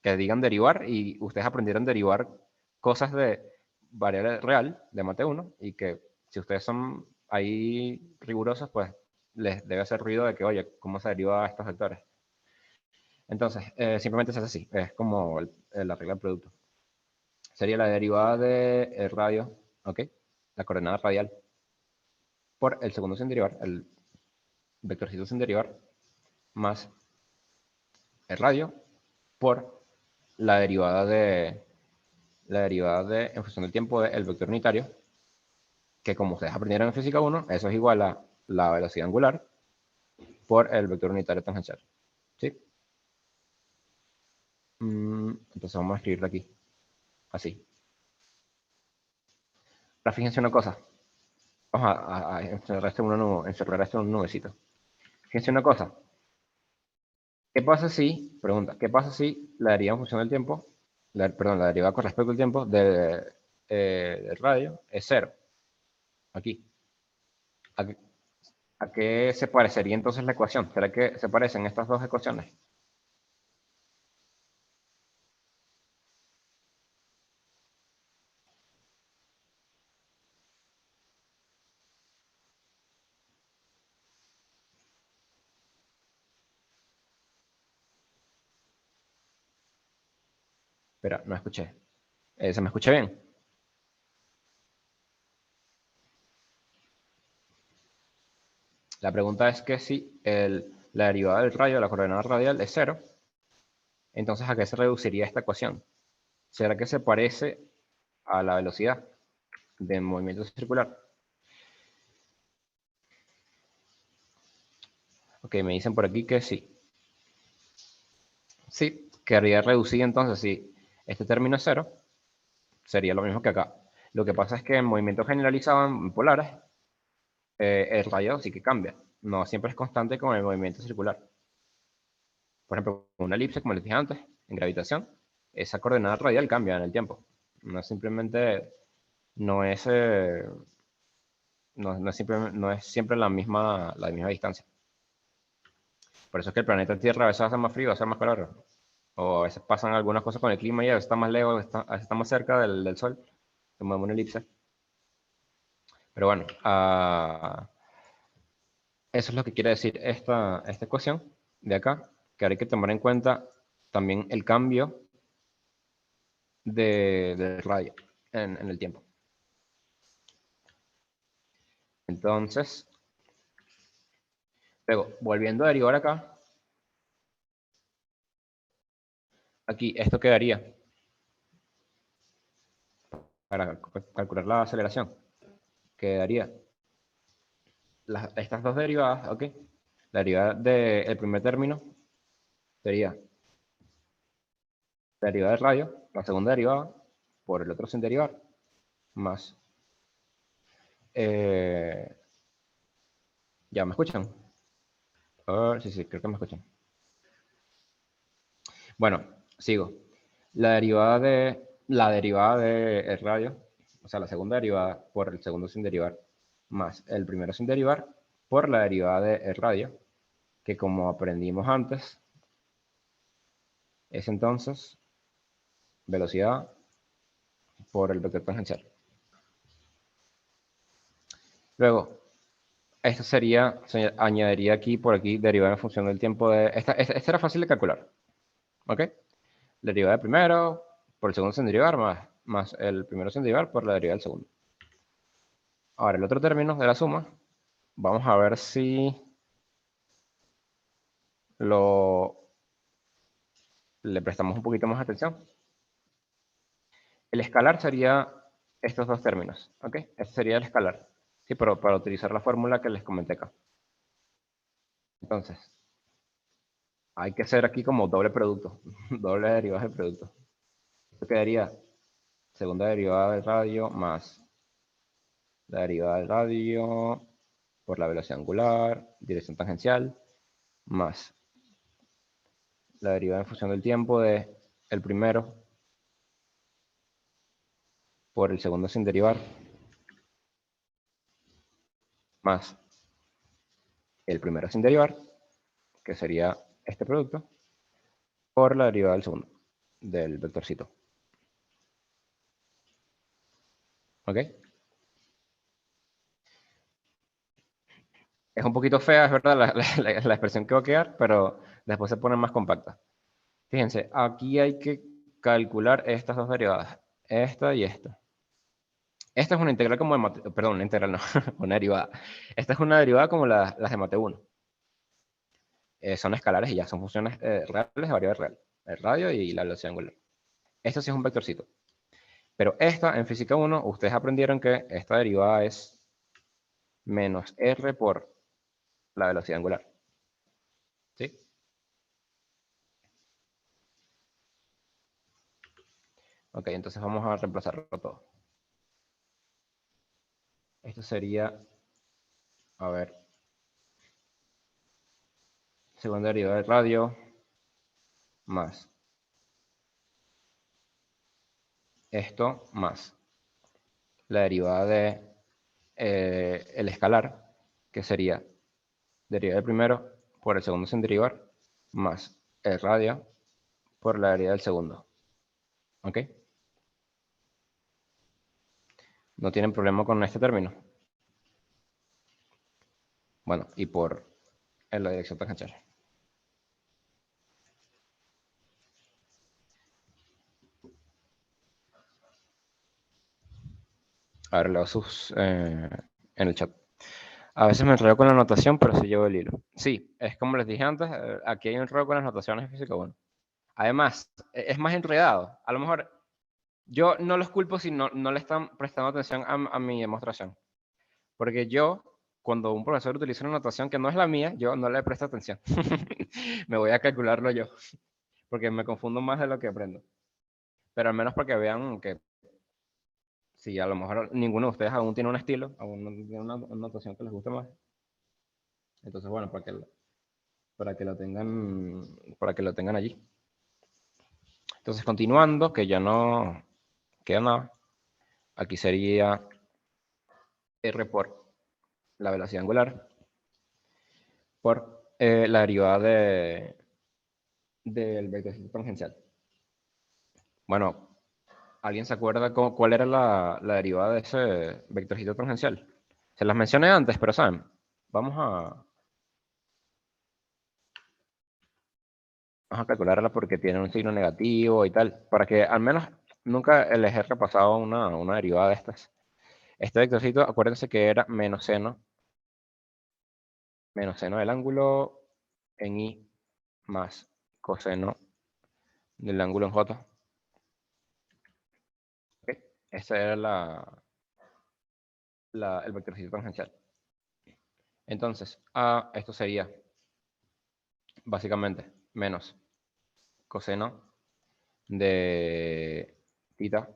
Speaker 1: que digan derivar, y ustedes aprendieron a derivar cosas de variable real, de mate 1, y que si ustedes son ahí rigurosos, pues les debe hacer ruido de que, oye, ¿cómo se deriva estos vectores? Entonces, simplemente se hace así, es como la regla del producto. Sería la derivada del radio, ¿ok? La coordenada radial por el segundo sin derivar, el vectorcito sin derivar, más el radio por la derivada de en función del tiempo del vector unitario, que como ustedes aprendieron en física 1, eso es igual a la velocidad angular por el vector unitario tangencial. ¿Sí? Entonces vamos a escribirlo aquí, así. Ahora fíjense una cosa. Vamos a encerrar esto en una nubecito. Fíjense una cosa. ¿Qué pasa si, pregunta, qué pasa si la derivada en función del tiempo, perdón, la derivada con respecto al tiempo del radio es cero? Aquí. ¿A qué, a qué se parecería entonces la ecuación? ¿Será que se parecen estas dos ecuaciones? Espera, no escuché. ¿Se me escucha bien? La pregunta es que si la derivada del radio, la coordenada radial, es cero, entonces ¿a qué se reduciría esta ecuación? ¿Será que se parece a la velocidad del movimiento circular? Ok, me dicen por aquí que sí. Sí, quedaría reducida entonces si este término es cero, sería lo mismo que acá. Lo que pasa es que en movimientos generalizados en polares, el radio sí que cambia. No siempre es constante con el movimiento circular. Por ejemplo, una elipse, como les dije antes, en gravitación, esa coordenada radial cambia en el tiempo. No es simplemente, no es, no es siempre la misma distancia. Por eso es que el planeta Tierra a veces hace más frío, a veces más calor. O a veces pasan algunas cosas con el clima y a veces está más lejos, a veces está más cerca del Sol. Tomamos una elipse. Pero bueno, eso es lo que quiere decir esta ecuación de acá, que ahora hay que tomar en cuenta también el cambio del radio en el tiempo. Entonces, luego, volviendo a derivar acá, aquí esto quedaría para calcular la aceleración. Quedaría estas dos derivadas, ¿ok? La derivada del primer término sería la derivada del radio, la segunda derivada, por el otro sin derivar, más... ¿Ya me escuchan? A ver, sí, creo que me escuchan. Bueno, sigo. La derivada de el radio, o sea, la segunda derivada por el segundo sin derivar, más el primero sin derivar por la derivada de el radio, que como aprendimos antes, es entonces velocidad por el vector tangencial. Luego, esto se añadiría aquí, por aquí, derivada en función del tiempo de... Esta era fácil de calcular, ¿ok? La derivada del primero por el segundo sin derivar, más el primero sin derivar por la derivada del segundo. Ahora, el otro término de la suma, vamos a ver si le prestamos un poquito más atención. El escalar sería estos dos términos, ¿ok? Este sería el escalar, ¿sí? Pero para utilizar la fórmula que les comenté acá. Entonces, hay que hacer aquí como doble producto, doble derivada del producto. Esto quedaría segunda derivada del radio más la derivada del radio por la velocidad angular, dirección tangencial, más la derivada en función del tiempo de el primero por el segundo sin derivar, más el primero sin derivar, que sería este producto, por la derivada del segundo, del vectorcito. ¿Ok? Es un poquito fea, es verdad, la expresión que va a quedar, pero después se pone más compacta. Fíjense, aquí hay que calcular estas dos derivadas, esta y esta. Esta es una integral como de Mate, perdón, una integral no, una derivada. Esta es una derivada como las de Mate 1. Son escalares y ya, son funciones reales de variable real. El radio y la velocidad angular. Esto sí es un vectorcito. Pero esta, en física 1, ustedes aprendieron que esta derivada es menos r por la velocidad angular. ¿Sí? Ok, entonces vamos a reemplazarlo todo. Esto sería, a ver, segunda derivada del radio más esto más la derivada de el escalar, que sería derivada del primero por el segundo sin derivar, más el radio por la derivada del segundo. ¿Ok? ¿No tienen problema con este término? Bueno, y por en la dirección tangencial. A ver, leo sus en el chat. A veces me enredo con la notación, pero sí llevo el hilo. Sí, es como les dije antes, aquí hay un enredo con las notaciones de física 1. Además, es más enredado. A lo mejor yo no los culpo si no le están prestando atención a mi demostración. Porque yo, cuando un profesor utiliza una notación que no es la mía, yo no le presto atención. Me voy a calcularlo yo, porque me confundo más de lo que aprendo. Pero al menos para que vean que si a lo mejor ninguno de ustedes aún tiene un estilo, aún no tiene una notación que les guste más. Entonces, bueno, para que lo tengan allí. Entonces, continuando, que ya no queda nada, aquí sería R por la velocidad angular por la derivada del vector tangencial. Bueno, ¿alguien se acuerda cuál era la derivada de ese vectorcito tangencial? Se las mencioné antes, pero saben, vamos a calcularla porque tiene un signo negativo y tal, para que al menos nunca les he repasado una derivada de estas. Este vectorcito, acuérdense que era menos seno del ángulo en I más coseno del ángulo en J. ¿Okay? Ese era el vectorcito tangencial. Entonces, esto sería básicamente menos coseno de tita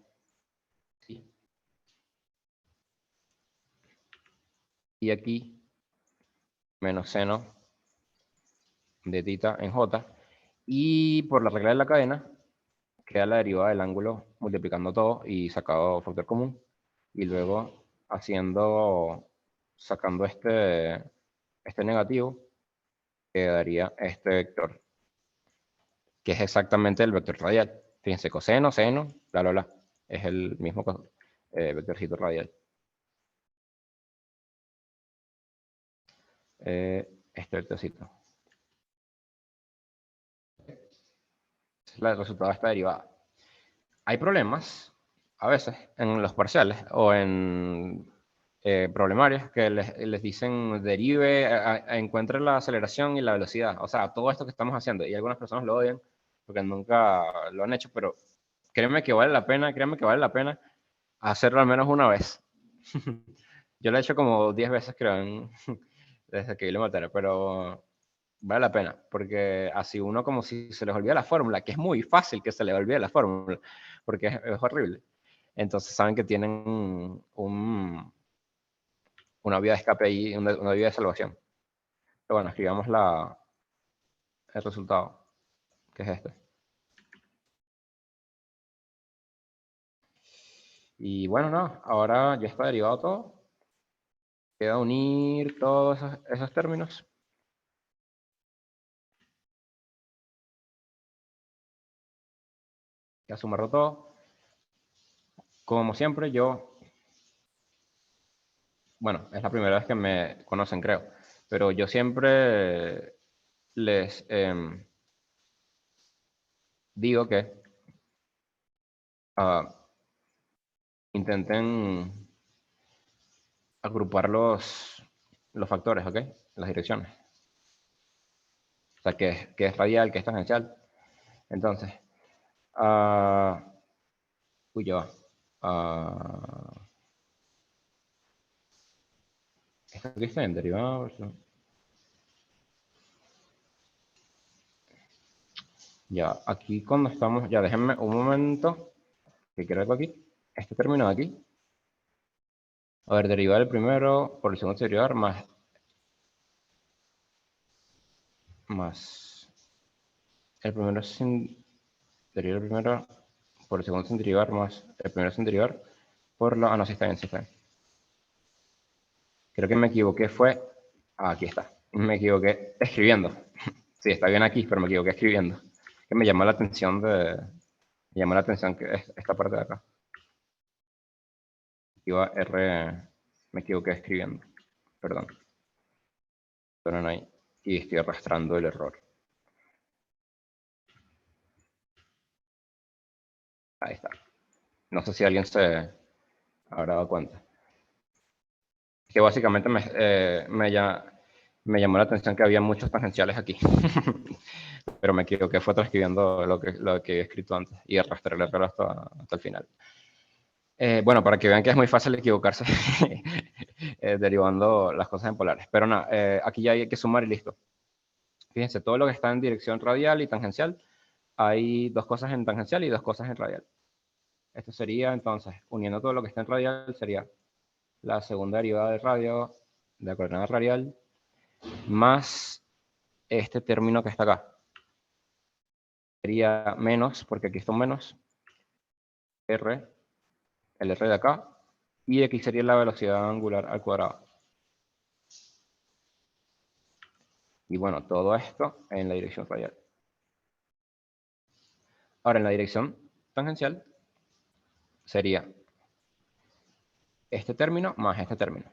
Speaker 1: y aquí menos seno de tita en J. Y por la regla de la cadena, queda la derivada del ángulo multiplicando todo y sacado factor común. Y luego sacando este negativo, quedaría este vector, que es exactamente el vector radial. Fíjense, coseno, seno, bla, bla, bla. Es el mismo vectorcito radial. Este vectorcito. Es el resultado de esta derivada. Hay problemas, a veces, en los parciales o en problemarios que les dicen derive, encuentre la aceleración y la velocidad. O sea, todo esto que estamos haciendo. Y algunas personas lo odian porque nunca lo han hecho, pero créanme que vale la pena hacerlo al menos una vez. Yo lo he hecho como 10 veces, creo, desde que vi la materia, pero vale la pena, porque así uno como si se les olvida la fórmula, que es muy fácil que se les olvide la fórmula, porque es horrible. Entonces saben que tienen una vía de escape ahí, una vía de salvación. Pero bueno, escribamos el resultado, que es este. Y bueno, no, ahora ya está derivado todo. Queda unir todos esos términos y a sumarlo todo. Como siempre, bueno, es la primera vez que me conocen, creo, pero yo siempre les digo que ah, intenten agrupar los factores, ¿ok? Las direcciones. O sea, que es radial, que es tangencial. Entonces, uy, ya va. ¿Esto aquí está en derivado? Ya, aquí cuando estamos, ya déjenme un momento, que quiero algo aquí. Este término de aquí. A ver, derivar el primero por el segundo derivar más el primero sin derivar el primero por el segundo sin derivar más el primero sin derivar por la... Ah, no, sí está bien, sí está bien. Creo que me equivoqué, aquí está. Me equivoqué escribiendo. Sí, está bien aquí, pero me equivoqué escribiendo. Que me llamó la atención me llamó la atención que esta parte de acá. Iba R, me equivoqué escribiendo. Perdón. Pero ahí. Y estoy arrastrando el error. Ahí está. No sé si alguien se habrá dado cuenta. Que básicamente me llamó la atención que había muchos tangenciales aquí. Pero me equivoqué, fue transcribiendo lo que he escrito antes y arrastré el error hasta el final. Bueno, para que vean que es muy fácil equivocarse derivando las cosas en polares. Pero nada, aquí ya hay que sumar y listo. Fíjense, todo lo que está en dirección radial y tangencial, hay dos cosas en tangencial y dos cosas en radial. Esto sería, entonces, uniendo todo lo que está en radial, sería la segunda derivada de radio, de la coordenada radial, más este término que está acá. Sería menos, porque aquí está un menos, R, el R de acá, y aquí sería la velocidad angular al cuadrado. Y bueno, todo esto en la dirección radial. Ahora, en la dirección tangencial sería este término más este término.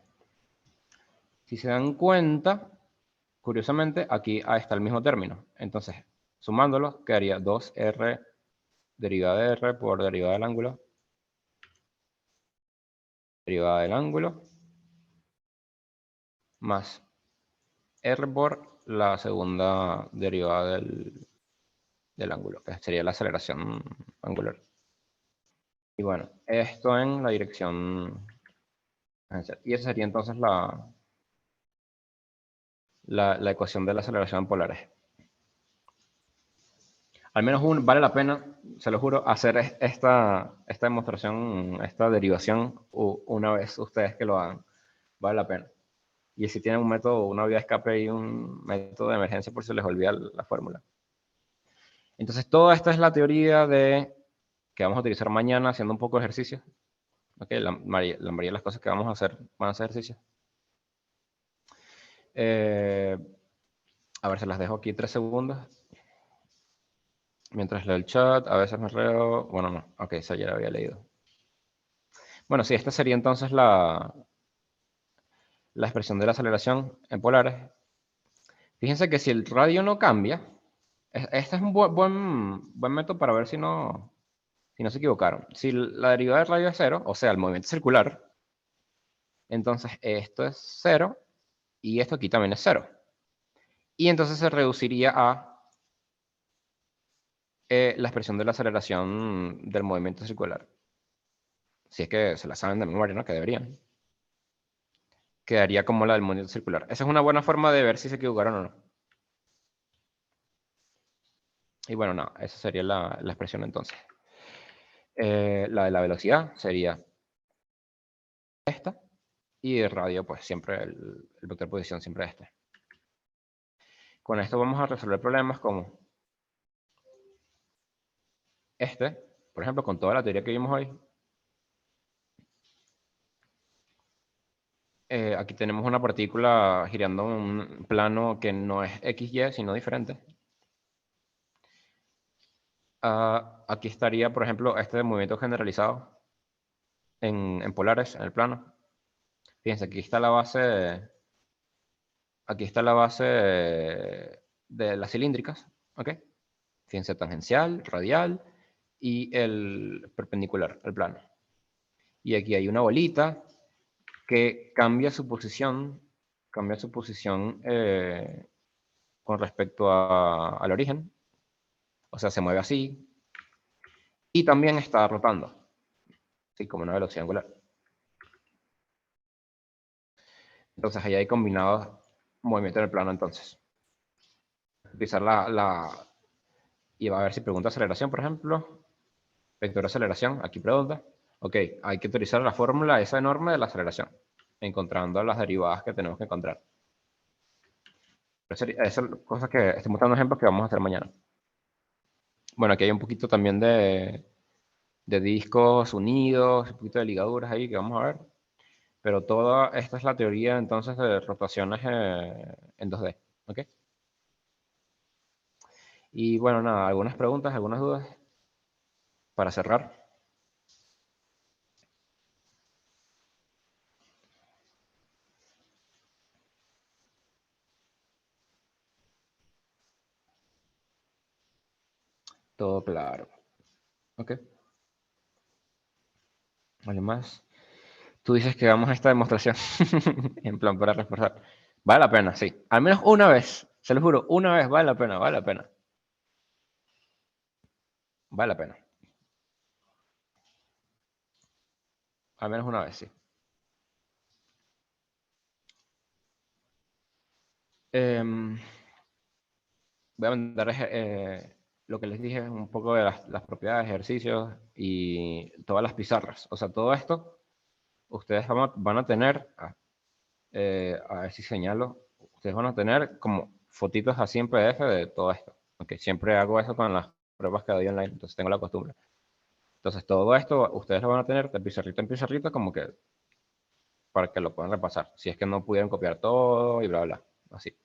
Speaker 1: Si se dan cuenta, curiosamente, aquí está el mismo término. Entonces, sumándolo, quedaría 2R derivada de R por derivada del ángulo. Derivada del ángulo. Más R por la segunda derivada del ángulo, que sería la aceleración angular. Y bueno, esto en la dirección tangencial. Y esa sería entonces la ecuación de la aceleración en polares. Al menos vale la pena, se lo juro, hacer esta demostración, esta derivación una vez ustedes que lo hagan. Vale la pena. Y si tienen un método, una vía de escape y un método de emergencia por si les olvida la fórmula. Entonces, toda esta es la teoría que vamos a utilizar mañana haciendo un poco de ejercicio. Okay, la mayoría de las cosas que vamos a hacer van a ser ejercicio. A ver, se las dejo aquí 3 segundos. Mientras leo el chat, a veces me reo. Bueno, no. Ok, eso ya lo había leído. Bueno, sí, esta sería entonces la expresión de la aceleración en polares. Fíjense que si el radio no cambia, este es un buen método para ver si no se equivocaron. Si la derivada del radio es 0, o sea, el movimiento circular, entonces esto es 0 y esto aquí también es 0. Y entonces se reduciría a la expresión de la aceleración del movimiento circular. Si es que se la saben de memoria, ¿no? Que deberían. Quedaría como la del movimiento circular. Esa es una buena forma de ver si se equivocaron o no. Y bueno, no, esa sería la expresión entonces. La de la velocidad sería esta. Y de radio, pues siempre el vector de posición siempre este. Con esto vamos a resolver problemas como este, por ejemplo, con toda la teoría que vimos hoy. Aquí tenemos una partícula girando en un plano que no es XY, sino diferente. Aquí estaría, por ejemplo, este movimiento generalizado en polares, en el plano. Fíjense, aquí está la base de las cilíndricas, ¿ok? Fíjense, tangencial, radial y el perpendicular, el plano. Y aquí hay una bolita que cambia su posición con respecto al origen. O sea, se mueve así. Y también está rotando, así como una velocidad angular. Entonces ahí hay combinados movimiento en el plano entonces. Utilizar y va a ver si pregunta aceleración, por ejemplo. Vector de aceleración, aquí pregunta. Ok, hay que utilizar la fórmula esa enorme de la aceleración, encontrando las derivadas que tenemos que encontrar. Esas son cosas que estoy mostrando ejemplos que vamos a hacer mañana. Bueno, aquí hay un poquito también de discos unidos, un poquito de ligaduras ahí que vamos a ver. Pero toda esta es la teoría entonces de rotaciones en 2D. ¿Ok? Y bueno, nada, algunas preguntas, algunas dudas para cerrar. Todo claro. ¿Ok? Vale más. Tú dices que hagamos esta demostración en plan para reforzar. Vale la pena, sí. Al menos una vez, se lo juro, una vez vale la pena, vale la pena. Vale la pena. Al menos una vez, sí. Em, Voy a mandar lo que les dije, un poco de las propiedades, ejercicios y todas las pizarras. O sea, todo esto ustedes van a tener, a ver si señalo, ustedes van a tener como fotitos así en PDF de todo esto. Okay, siempre hago eso con las pruebas que doy online, entonces tengo la costumbre. Entonces todo esto ustedes lo van a tener de pizarrita en pizarrita como que para que lo puedan repasar. Si es que no pudieron copiar todo y bla, bla, así.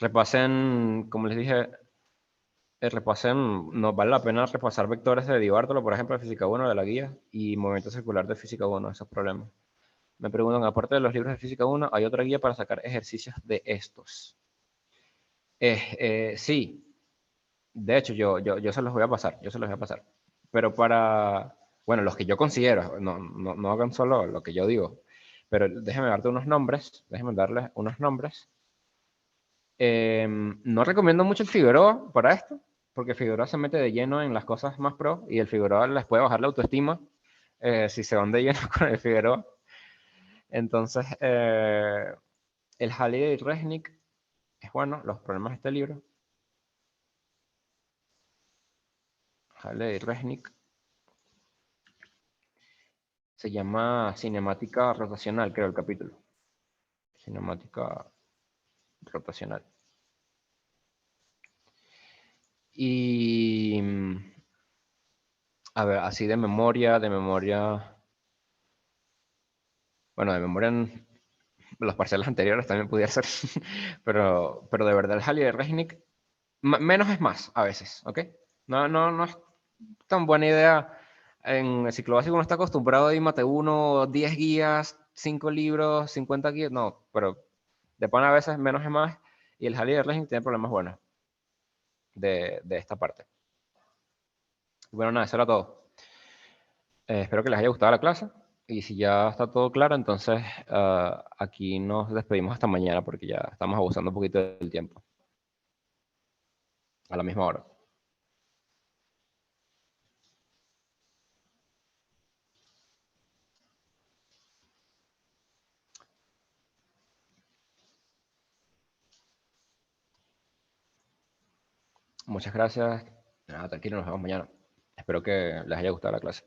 Speaker 1: Repasen, como les dije, nos vale la pena repasar vectores de Di Bartolo, por ejemplo, de Física 1 de la guía y movimiento circular de Física 1, esos problemas. Me preguntan, aparte de los libros de Física 1, ¿hay otra guía para sacar ejercicios de estos? Sí, de hecho, yo se los voy a pasar, yo se los voy a pasar. Pero bueno, los que yo considero, no hagan solo lo que yo digo, pero déjenme darles unos nombres. No recomiendo mucho el Figueroa para esto, porque Figueroa se mete de lleno en las cosas más pro y el Figueroa les puede bajar la autoestima si se van de lleno con el Figueroa. Entonces, el Halliday-Resnick es bueno, los problemas de este libro. Halliday-Resnick se llama Cinemática Rotacional, creo el capítulo. Cinemática Rotacional. Y a ver, así de memoria, bueno, de memoria los parciales anteriores también pudiera ser, pero de verdad el Halliday-Resnick, menos es más a veces, ¿ok? No es tan buena idea. En el ciclo básico uno está acostumbrado a ir mate 1, 10 guías, 5 libros, 50 guías, no, pero de pan a veces menos es más, y el Halliday-Resnick tiene problemas buenos de esta parte. Bueno, nada, eso era todo. Espero que les haya gustado la clase. Y si ya está todo claro, entonces aquí nos despedimos hasta mañana porque ya estamos abusando un poquito del tiempo. A la misma hora. Muchas gracias. Nada, tranquilo, nos vemos mañana. Espero que les haya gustado la clase.